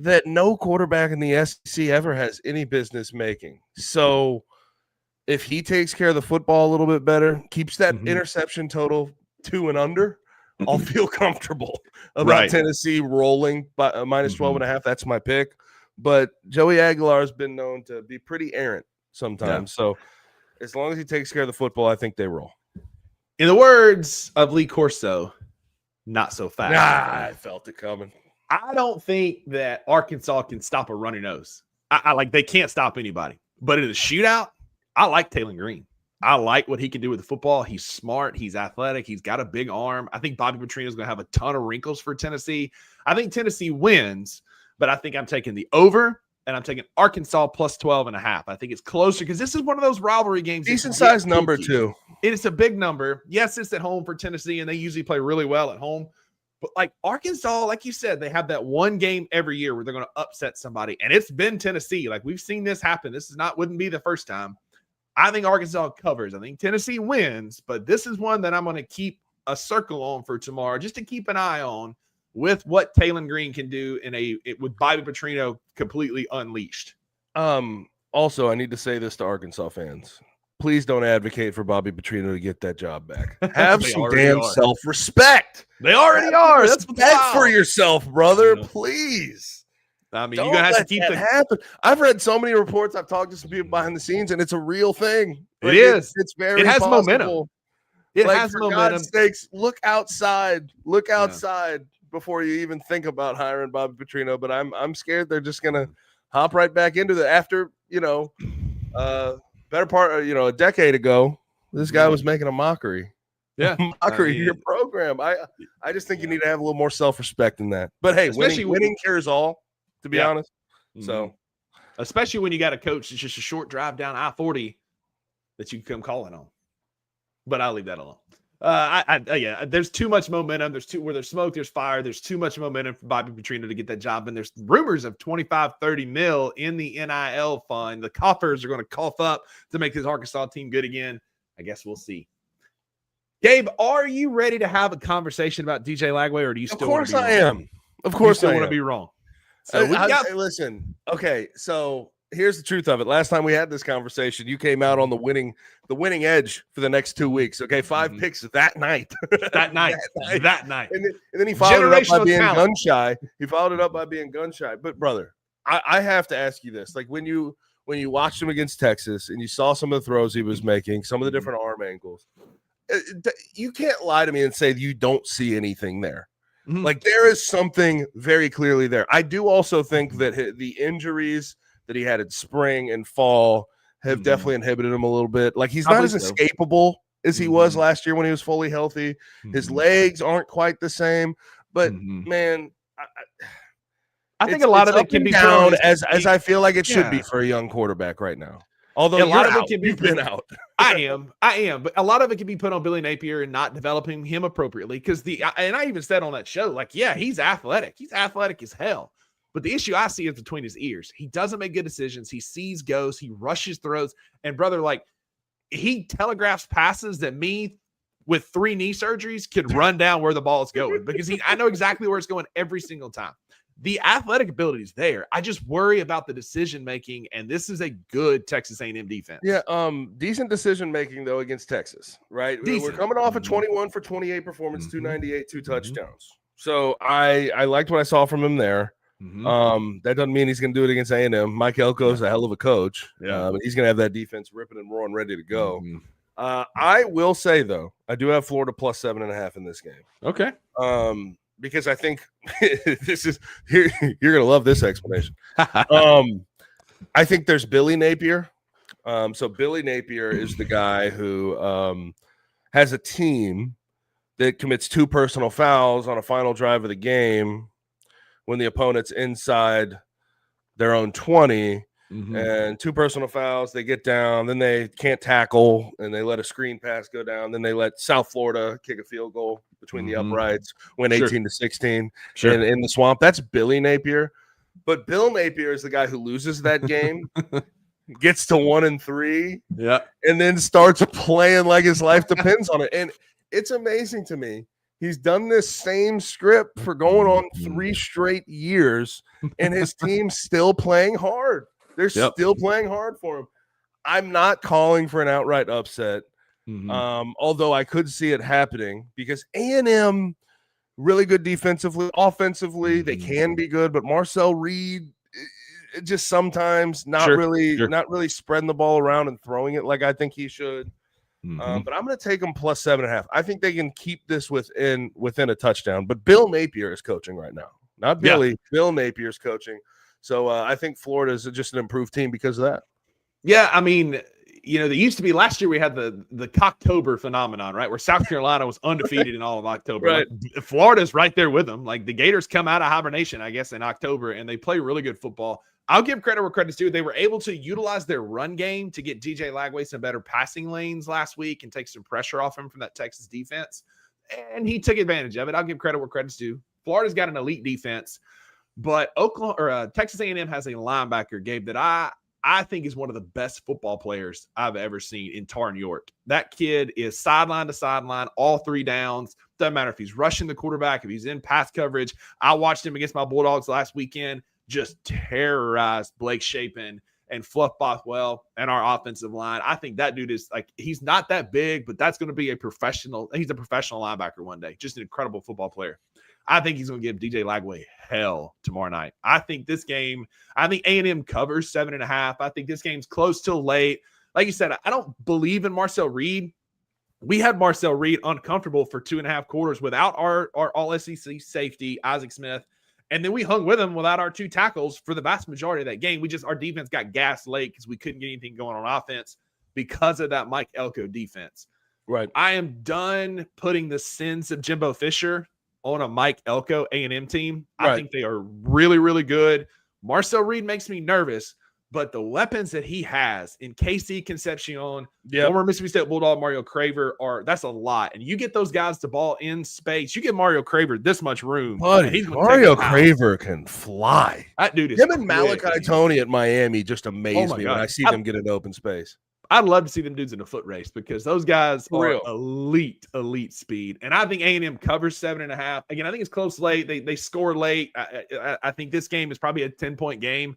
that no quarterback in the SEC ever has any business making. So if he takes care of the football a little bit better, keeps that interception total 2 and under, I'll feel comfortable about Tennessee rolling by minus 12.5. That's my pick. But Joey Aguilar has been known to be pretty errant sometimes. So as long as he takes care of the football, I think they roll. In the words of Lee Corso, not so fast. I felt it coming. I don't think that Arkansas can stop a runny nose. I like, they can't stop anybody. But in a shootout, I like Taylor Green. I like what he can do with the football. He's smart. He's athletic. He's got a big arm. I think Bobby Petrino is going to have a ton of wrinkles for Tennessee. I think Tennessee wins, but I think I'm taking the over, and I'm taking Arkansas plus 12.5. I think it's closer because this is one of those rivalry games. Decent size number, too. It's a big number. Yes, it's at home for Tennessee, and they usually play really well at home. But like Arkansas, like you said, they have that one game every year where they're going to upset somebody. And it's been Tennessee. Like, we've seen this happen. This wouldn't be the first time. I think Arkansas covers. I think Tennessee wins, but this is one that I'm going to keep a circle on for tomorrow, just to keep an eye on with what Taylor Green can do with Bobby Petrino completely unleashed. Also, I need to say this to Arkansas fans. Please don't advocate for Bobby Petrino to get that job back. Have some damn self-respect. They already are. That's respect for yourself, brother. please. I mean, you're gonna have to keep that happen. I've read so many reports. I've talked to some people behind the scenes, and it's a real thing. It is. It's very. It has possible. momentum. It has for momentum. God's sakes, look outside. Look outside before you even think about hiring Bobby Petrino. But I'm scared they're just gonna hop right back into that after better part a decade ago. This guy was making a mockery. Yeah, mockery of your program. I just think you need to have a little more self-respect than that. But hey, winning cures all. To be honest. So, especially when you got a coach that's just a short drive down I-40 that you can come calling on. But I'll leave that alone. There's too much momentum. Where there's smoke, there's fire. There's too much momentum for Bobby Petrino to get that job. And there's rumors of 25-30 mil in the NIL fund. The coffers are going to cough up to make this Arkansas team good again. I guess we'll see. Gabe, are you ready to have a conversation about DJ Lagway, or do you still want to be wrong? Of course I am. Of course I want to be wrong. So listen. Okay, so here's the truth of it. Last time we had this conversation, you came out on the winning edge for the next 2 weeks. Okay, 5 picks that night. that night. And then he followed it up by being gun shy. But brother, I have to ask you this: like when you watched him against Texas and you saw some of the throws he was making, some of the different arm angles, you can't lie to me and say you don't see anything there. Like, there is something very clearly there. I do also think that the injuries that he had in spring and fall have definitely inhibited him a little bit. Like, he's not as escapable as he was last year when he was fully healthy. His legs aren't quite the same. But, man, I think a lot of it can be down as I feel like it should be for a young quarterback right now. Although a lot of it can be been out. I am, but a lot of it can be put on Billy Napier and not developing him appropriately. Because and I even said on that show, like, yeah, he's athletic. He's athletic as hell. But the issue I see is between his ears. He doesn't make good decisions. He sees ghosts. He rushes throws. And brother, like, he telegraphs passes that me with 3 knee surgeries could run down where the ball is going, because I know exactly where it's going every single time. The athletic ability is there. I just worry about the decision making, and this is a good Texas A&M defense. Yeah, decent decision making though against Texas, right? We're coming off a 21 for 28 performance, 298, 2 touchdowns. So I liked what I saw from him there. That doesn't mean he's going to do it against A&M. Mike Elko's a hell of a coach. But he's going to have that defense ripping and roaring, ready to go. I will say though, I do have Florida plus 7.5 in this game. Okay. Because I think this is here. You're going to love this explanation. I think there's Billy Napier So Billy Napier is the guy who has a team that commits 2 personal fouls on a final drive of the game when the opponent's inside their own 20. And 2 personal fouls, they get down, then they can't tackle, and they let a screen pass go down. Then they let South Florida kick a field goal between the uprights, win 18-16 in the swamp. That's Billy Napier. But Bill Napier is the guy who loses that game, gets to 1-3, and then starts playing like his life depends on it. And it's amazing to me. He's done this same script for going on 3 straight years, and his team's still playing hard. They're still playing hard for him. I'm not calling for an outright upset, although I could see it happening because A&M really good defensively, offensively they can be good, but Marcel Reed just sometimes not really spreading the ball around and throwing it like I think he should. But I'm going to take them plus 7.5. I think they can keep this within a touchdown. But Bill Napier is coaching right now, not Billy. Bill Napier is coaching. So I think Florida is just an improved team because of that. Yeah, I mean, there used to be last year we had the Cocktober phenomenon, right? Where South Carolina was undefeated in all of October. Right. Like, Florida's right there with them. Like the Gators come out of hibernation, I guess, in October, and they play really good football. I'll give credit where credit's due. They were able to utilize their run game to get DJ Lagway some better passing lanes last week and take some pressure off him from that Texas defense. And he took advantage of it. I'll give credit where credit's due. Florida's got an elite defense, but Texas A&M has a linebacker, Gabe, that I think is one of the best football players I've ever seen in Tarn York. That kid is sideline to sideline, all 3 downs. Doesn't matter if he's rushing the quarterback, if he's in pass coverage. I watched him against my Bulldogs last weekend. Just terrorized Blake Shapen and Fluff Bothwell and our offensive line. I think that dude is he's not that big, but that's going to be he's a professional linebacker one day. Just an incredible football player. I think he's going to give DJ Lagway hell tomorrow night. I think A&M covers 7.5. I think this game's close till late. Like you said, I don't believe in Marcel Reed. We had Marcel Reed uncomfortable for 2.5 quarters without our all-SEC safety, Isaac Smith. And then we hung with them without our 2 tackles for the vast majority of that game. Our defense got gassed late because we couldn't get anything going on offense because of that Mike Elko defense. Right. I am done putting the sins of Jimbo Fisher on a Mike Elko A&M team. I think they are really, really good. Marcel Reed makes me nervous, but the weapons that he has in KC Concepcion, former Mississippi State Bulldog Mario Craver, that's a lot. And you get those guys the ball in space. You get Mario Craver this much room. Buddy, Mario Craver can fly. That dude is him and Malachi Tony at Miami just amaze me when I see them get into open space. I'd love to see them dudes in a foot race because those guys are elite speed. And I think A&M covers 7.5. Again, I think it's close late. They score late. I think this game is probably a 10-point game.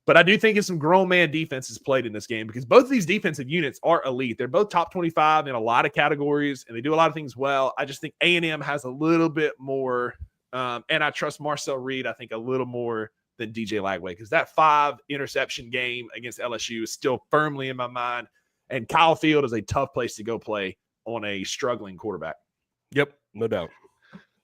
But I do think it's some grown man defenses played in this game because both of these defensive units are elite. They're both top 25 in a lot of categories, and they do a lot of things well. I just think A&M has a little bit more, and I trust Marcel Reed, I think, a little more than DJ Lagway because that 5-interception game against LSU is still firmly in my mind, and Kyle Field is a tough place to go play on a struggling quarterback. Yep, no doubt.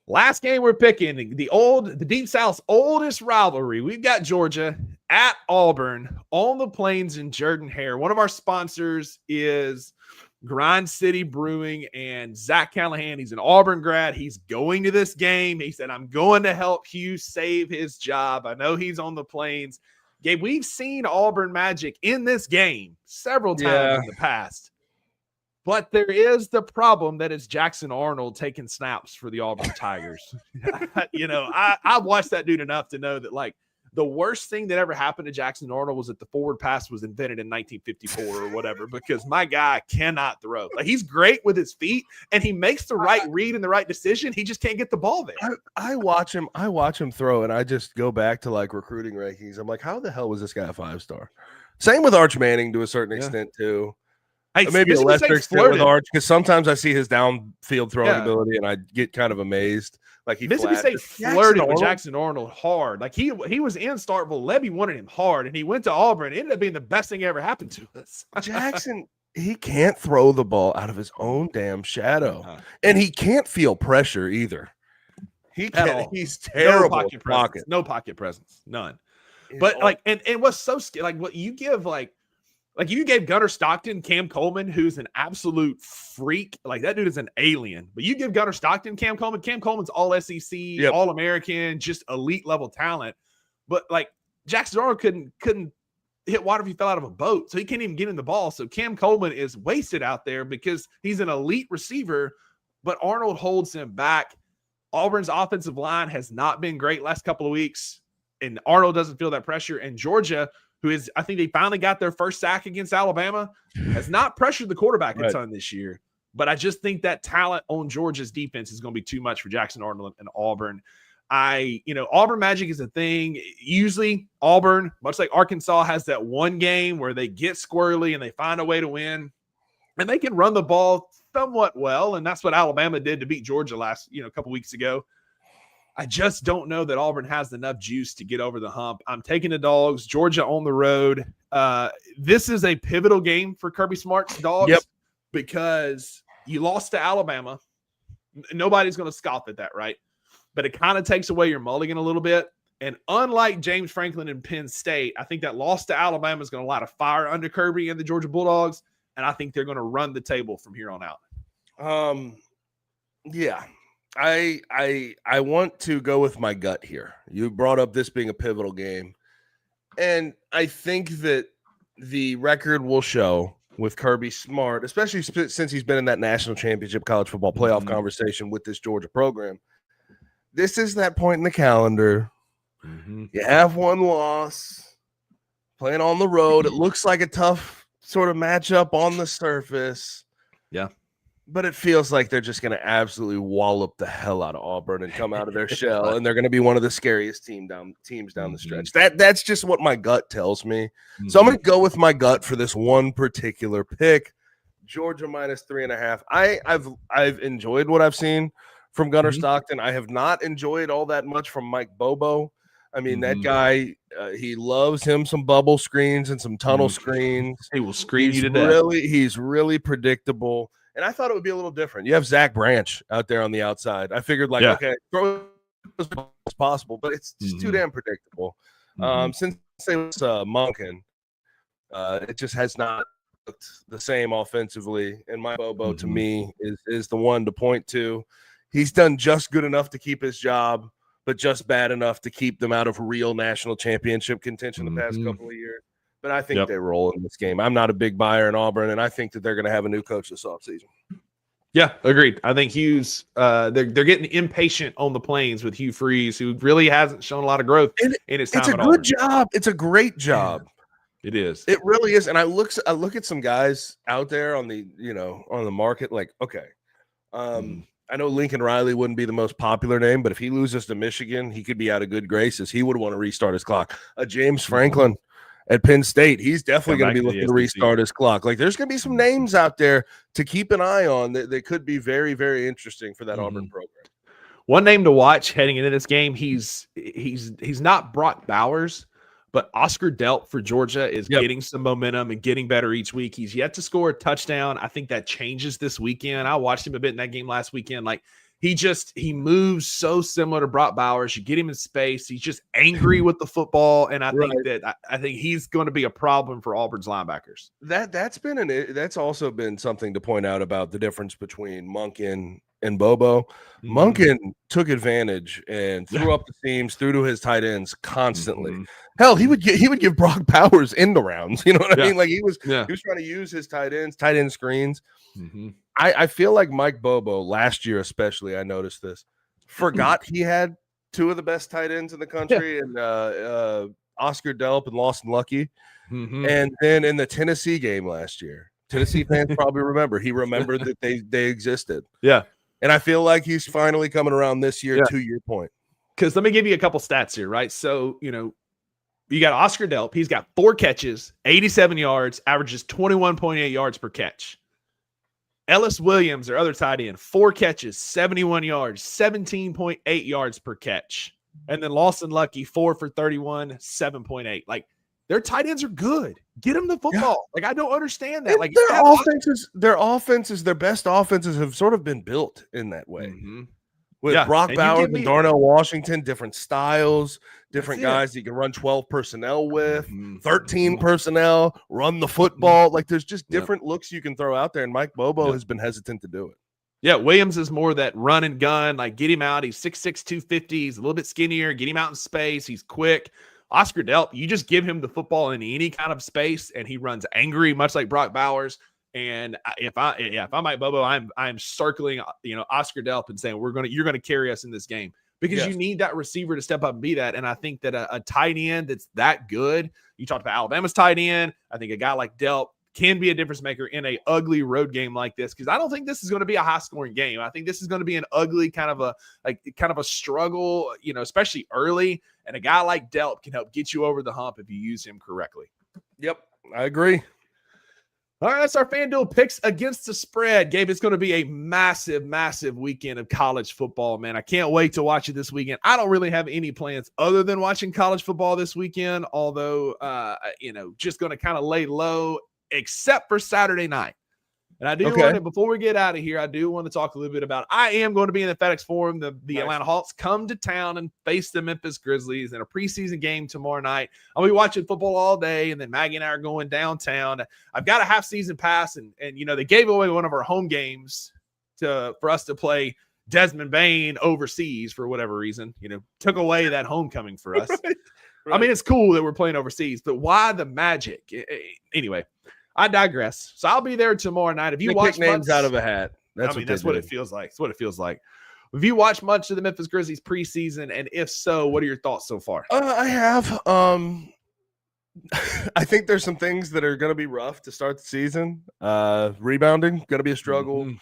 Last game we're picking, the Deep South's oldest rivalry. We've got Georgia at Auburn on the Plains in Jordan-Hare. One of our sponsors is Grind City Brewing, and Zach Callahan. He's an Auburn grad. He's going to this game. He said, I'm going to help Hugh save his job. I know he's on the Plains. Gabe, we've seen Auburn magic in this game several times in the past. But there is the problem that it's Jackson Arnold taking snaps for the Auburn Tigers. I watched that dude enough to know that, the worst thing that ever happened to Jackson Arnold was that the forward pass was invented in 1954 or whatever, because my guy cannot throw. He's great with his feet, and he makes the right read and the right decision. He just can't get the ball there. I watch him throw, and I just go back to, recruiting rankings. I'm like, how the hell was this guy a 5-star? Same with Arch Manning to a certain extent, too. Maybe a lesser extent with Arch, because sometimes I see his downfield throwing ability, and I get kind of amazed. Mississippi State flirted with Jackson Arnold hard. He was in Starkville. Levy wanted him hard, and he went to Auburn. It ended up being the best thing ever happened to us. Jackson, he can't throw the ball out of his own damn shadow, and he can't feel pressure either. He can't. He's terrible. No pocket presence. None. But and what's so scary, what you give Like, you gave Gunnar Stockton Cam Coleman, who's an absolute freak. Like, that dude is an alien. But you give Gunnar Stockton Cam Coleman's all SEC, all American, just elite level talent. But like, Jackson Arnold couldn't hit water if he fell out of a boat. So he can't even get in the ball. So Cam Coleman is wasted out there because he's an elite receiver, but Arnold holds him back. Auburn's offensive line has not been great last couple of weeks, and Arnold doesn't feel that pressure. And Georgia, who is, I think they finally got their first sack against Alabama, has not pressured the quarterback a ton this year. But I just think that talent on Georgia's defense is going to be too much for Jackson Arnold and Auburn. Auburn magic is a thing. Usually Auburn, much like Arkansas, has that one game where they get squirrely and they find a way to win, and they can run the ball somewhat well. And that's what Alabama did to beat Georgia last, a couple weeks ago. I just don't know that Auburn has enough juice to get over the hump. I'm taking the Dogs. Georgia on the road. This is a pivotal game for Kirby Smart's Dogs because you lost to Alabama. Nobody's going to scoff at that, right? But it kind of takes away your mulligan a little bit. And unlike James Franklin and Penn State, I think that loss to Alabama is going to light a fire under Kirby and the Georgia Bulldogs, and I think they're going to run the table from here on out. I want to go with my gut here. You brought up this being a pivotal game, and I think that the record will show with Kirby Smart, especially since he's been in that national championship college football playoff conversation with this Georgia program. This is that point in the calendar. You have one loss, playing on the road. It looks like a tough sort of matchup on the surface. Yeah. But it feels like they're just going to absolutely wallop the hell out of Auburn and come out of their shell, and they're going to be one of the scariest teams down the stretch. That's just what my gut tells me. So I'm going to go with my gut for this one particular pick. Georgia -3.5. I've enjoyed what I've seen from Gunnar Stockton. I have not enjoyed all that much from Mike Bobo. I mean, that guy, he loves him some bubble screens and some tunnel screens. He will screen you to death. He's really predictable. And I thought it would be a little different. You have Zach Branch out there on the outside. I figured, okay, throw as much as possible, but it's just too damn predictable. Since it was Monken, it just has not looked the same offensively. And my Bobo, to me, is the one to point to. He's done just good enough to keep his job, but just bad enough to keep them out of real national championship contention the past couple of years. But I think they roll in this game. I'm not a big buyer in Auburn, and I think that they're going to have a new coach this offseason. Yeah, agreed. I think Hughes, they're getting impatient on the Plains with Hugh Freeze, who really hasn't shown a lot of growth in his time. It's a good job. It's a great job. It is. It really is. And I look at some guys out there on the on the market. Like, okay, I know Lincoln Riley wouldn't be the most popular name, but if he loses to Michigan, he could be out of good graces. He would want to restart his clock. James Franklin at Penn State, he's definitely going to be looking to restart his clock. Like, there's going to be some names out there to keep an eye on that could be very, very interesting for that Auburn program. One name to watch heading into this game, he's not Brock Bowers, but Oscar Delp for Georgia is getting some momentum and getting better each week. He's yet to score a touchdown. I think that changes this weekend. I watched him a bit in that game last weekend. Like, he moves so similar to Brock Bowers. You get him in space. He's just angry with the football, and I think he's going to be a problem for Auburn's linebackers. That's also been something to point out about the difference between Monken and Bobo. Monken took advantage and threw up the seams, threw to his tight ends constantly. Hell, he would give Brock Bowers end rounds. You know what I mean? Like, he was trying to use his tight end screens. I feel like Mike Bobo last year, especially, I noticed this, forgot he had two of the best tight ends in the country, and Oscar Delp and Lawson Lucky. And then in the Tennessee game last year, Tennessee fans probably remembered that they existed. Yeah. And I feel like he's finally coming around this year, to your point. Because let me give you a couple stats here, right? So, you got Oscar Delp. He's got 4 catches, 87 yards, averages 21.8 yards per catch. Ellis Williams, their other tight end, 4 catches, 71 yards, 17.8 yards per catch. And then Lawson Lucky, 4 for 31, 7.8. Like, their tight ends are good. Get them the football. Like, I don't understand that. Like, their best offenses have sort of been built in that way. with Brock and Bowers and Darnell Washington, different styles, different guys that you can run 12 personnel with, 13 personnel, run the football. Like there's just different looks you can throw out there, and Mike Bobo has been hesitant to do it. Yeah, Williams is more that run and gun, like get him out. He's 6'6", 250. He's a little bit skinnier. Get him out in space. He's quick. Oscar Delp, you just give him the football in any kind of space, and he runs angry, much like Brock Bowers. And if I'm Mike Bobo, I'm circling, Oscar Delp and saying you're gonna carry us in this game because you need that receiver to step up and be that. And I think that a tight end that's that good. You talked about Alabama's tight end. I think a guy like Delp can be a difference maker in a ugly road game like this, because I don't think this is going to be a high scoring game. I think this is going to be an ugly kind of a struggle, especially early. And a guy like Delp can help get you over the hump if you use him correctly. Yep, I agree. All right, that's our FanDuel picks against the spread. Gabe, it's going to be a massive, massive weekend of college football, man. I can't wait to watch it this weekend. I don't really have any plans other than watching college football this weekend, although, just going to kind of lay low, except for Saturday night. And I do want to, before we get out of here, I do want to talk a little bit about, I am going to be in the FedEx Forum. The Atlanta Hawks come to town and face the Memphis Grizzlies in a preseason game tomorrow night. I'll be watching football all day, and then Maggie and I are going downtown. I've got a half season pass, and they gave away one of our home games for us to play Desmond Bain overseas for whatever reason. Took away that homecoming for us. Right. I mean, it's cool that we're playing overseas, but why the magic? Anyway, I digress. So I'll be there tomorrow night. If you watch names out of a hat, that's what it feels like. It's what it feels like. Have you watched much of the Memphis Grizzlies preseason? And if so, what are your thoughts so far? I have. I think there's some things that are going to be rough to start the season. Rebounding, going to be a struggle.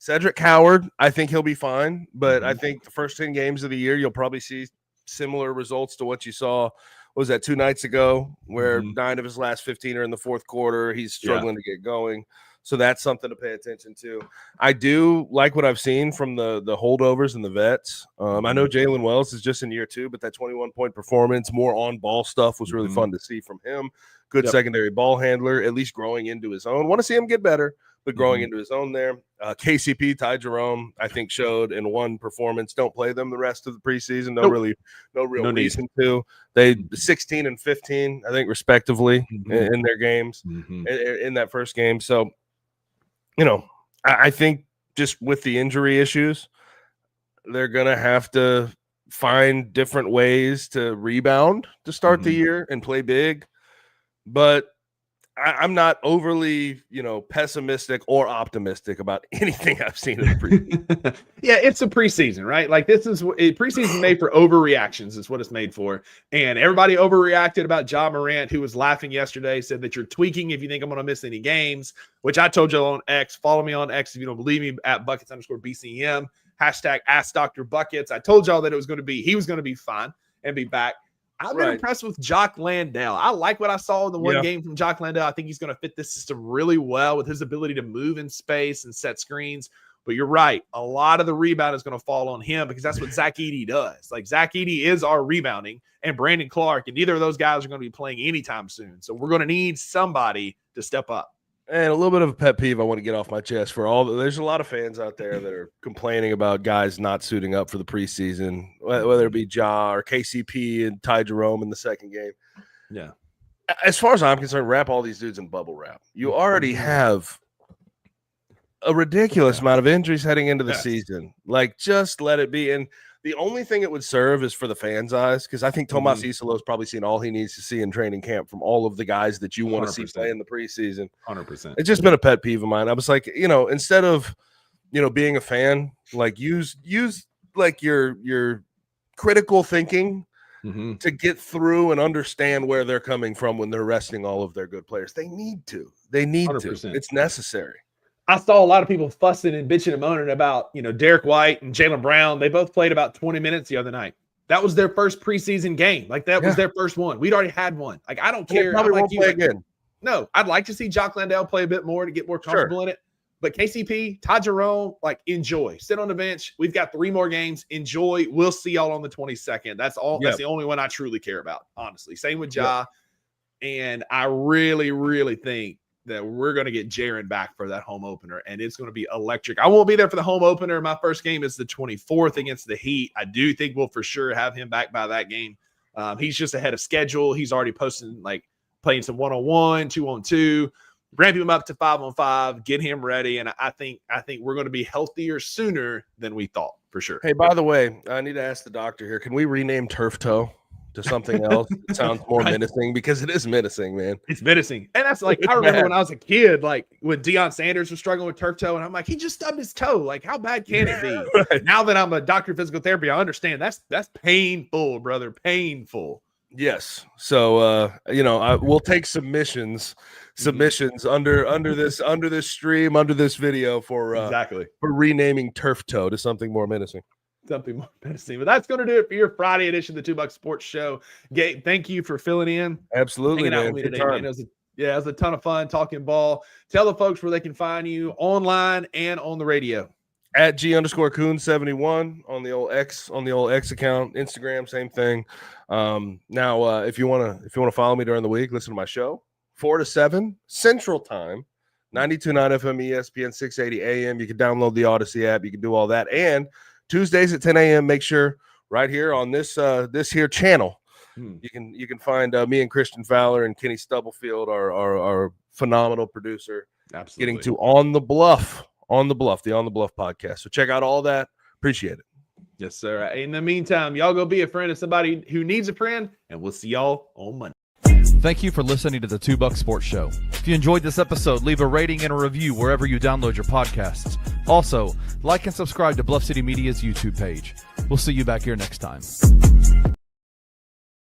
Cedric Howard, I think he'll be fine. But I think the first 10 games of the year, you'll probably see similar results to what you saw. Was that 2 nights ago, where 9 of his last 15 are in the fourth quarter? He's struggling to get going. So that's something to pay attention to. I do like what I've seen from the holdovers and the vets. I know Jalen Wells is just in year 2, but that 21-point performance, more on-ball stuff was really fun to see from him. Good secondary ball handler, at least growing into his own. Want to see him get better, but growing into his own there. KCP, Ty Jerome, I think showed in one performance. Don't play them the rest of the preseason. No real reason to. They 16 and 15, I think, respectively, in their games in that first game. So, I think just with the injury issues, they're going to have to find different ways to rebound to start the year and play big. But I'm not overly, pessimistic or optimistic about anything I've seen in the preseason. Yeah, it's a preseason, right? Like this is preseason made for overreactions is what it's made for. And everybody overreacted about Ja Morant, who was laughing yesterday, said that you're tweaking if you think I'm going to miss any games, which I told you on X. Follow me on X if you don't believe me at @buckets_BCM, #AskDrBuckets. I told y'all that he was going to be fine and be back. I've been impressed with Jock Landale. I like what I saw in the one game from Jock Landale. I think he's going to fit this system really well with his ability to move in space and set screens. But you're right. A lot of the rebound is going to fall on him because that's what Zach Edey does. Like Zach Edey is our rebounding and Brandon Clark, and neither of those guys are going to be playing anytime soon. So we're going to need somebody to step up. And a little bit of a pet peeve I want to get off my chest there's a lot of fans out there that are complaining about guys not suiting up for the preseason, whether it be Ja or KCP and Ty Jerome in the second game. Yeah. As far as I'm concerned, wrap all these dudes in bubble wrap. You already have a ridiculous amount of injuries heading into the season. Like, just let it be. And the only thing it would serve is for the fans' eyes, because I think Tomas Isolo's probably seen all he needs to see in training camp from all of the guys that you want to see play in the preseason. 100%. It's just been a pet peeve of mine. I was like, instead of, being a fan, like use like your critical thinking to get through and understand where they're coming from when they're resting all of their good players. They need to. 100%. It's necessary. I saw a lot of people fussing and bitching and moaning about, Derek White and Jaylen Brown. They both played about 20 minutes the other night. That was their first preseason game. Like that was their first one. We'd already had one. Like, I don't care. Probably won't play again. No, I'd like to see Jock Landale play a bit more to get more comfortable in it. But KCP, Ty Jerome, enjoy. Sit on the bench. We've got 3 more games. Enjoy. We'll see y'all on the 22nd. That's all. That's the only one I truly care about, honestly. Same with Ja. And I really, really think that we're going to get Jaron back for that home opener, and it's going to be electric. I won't be there for the home opener. My first game is the 24th against the Heat. I do think we'll for sure have him back by that game. He's just ahead of schedule. He's already posting, like, playing some 1-on-1, 2-on-2, ramping him up to 5-on-5, get him ready. And I think we're going to be healthier sooner than we thought, for sure. Hey, by the way, I need to ask the doctor here. Can we rename turf toe to something else? It sounds more menacing, because it is menacing, man. It's menacing. And that's like, I remember when I was a kid, like when Deion Sanders was struggling with turf toe, and I'm like, he just stubbed his toe. Like, how bad can it be? Right. Now that I'm a doctor of physical therapy, I understand that's painful, brother. Painful. Yes. So we'll take submissions under this stream, under this video for renaming turf toe to something more menacing. Something more menacing. But that's going to do it for your Friday edition of the $2 Sports Show. Gabe, thank you for filling in. Absolutely, hanging out man. with me today, man. It was a ton of fun talking ball. Tell the folks where they can find you online and on the radio. At G_Kuhn71 on the old X account. Instagram, same thing. Now, if you want to follow me during the week, listen to my show 4 to 7 Central Time, 92.9 FM ESPN 680 AM. You can download the Odyssey app. You can do all that. And Tuesdays at 10 a.m. Make sure right here on this here channel, you can find me and Christian Fowler and Kenny Stubblefield, our phenomenal producer, Absolutely. getting to the On the Bluff podcast. So check out all that. Appreciate it. Yes, sir. In the meantime, y'all go be a friend of somebody who needs a friend, and we'll see y'all on Monday. Thank you for listening to the $2 Sports Show. If you enjoyed this episode, leave a rating and a review wherever you download your podcasts. Also, like and subscribe to Bluff City Media's YouTube page. We'll see you back here next time.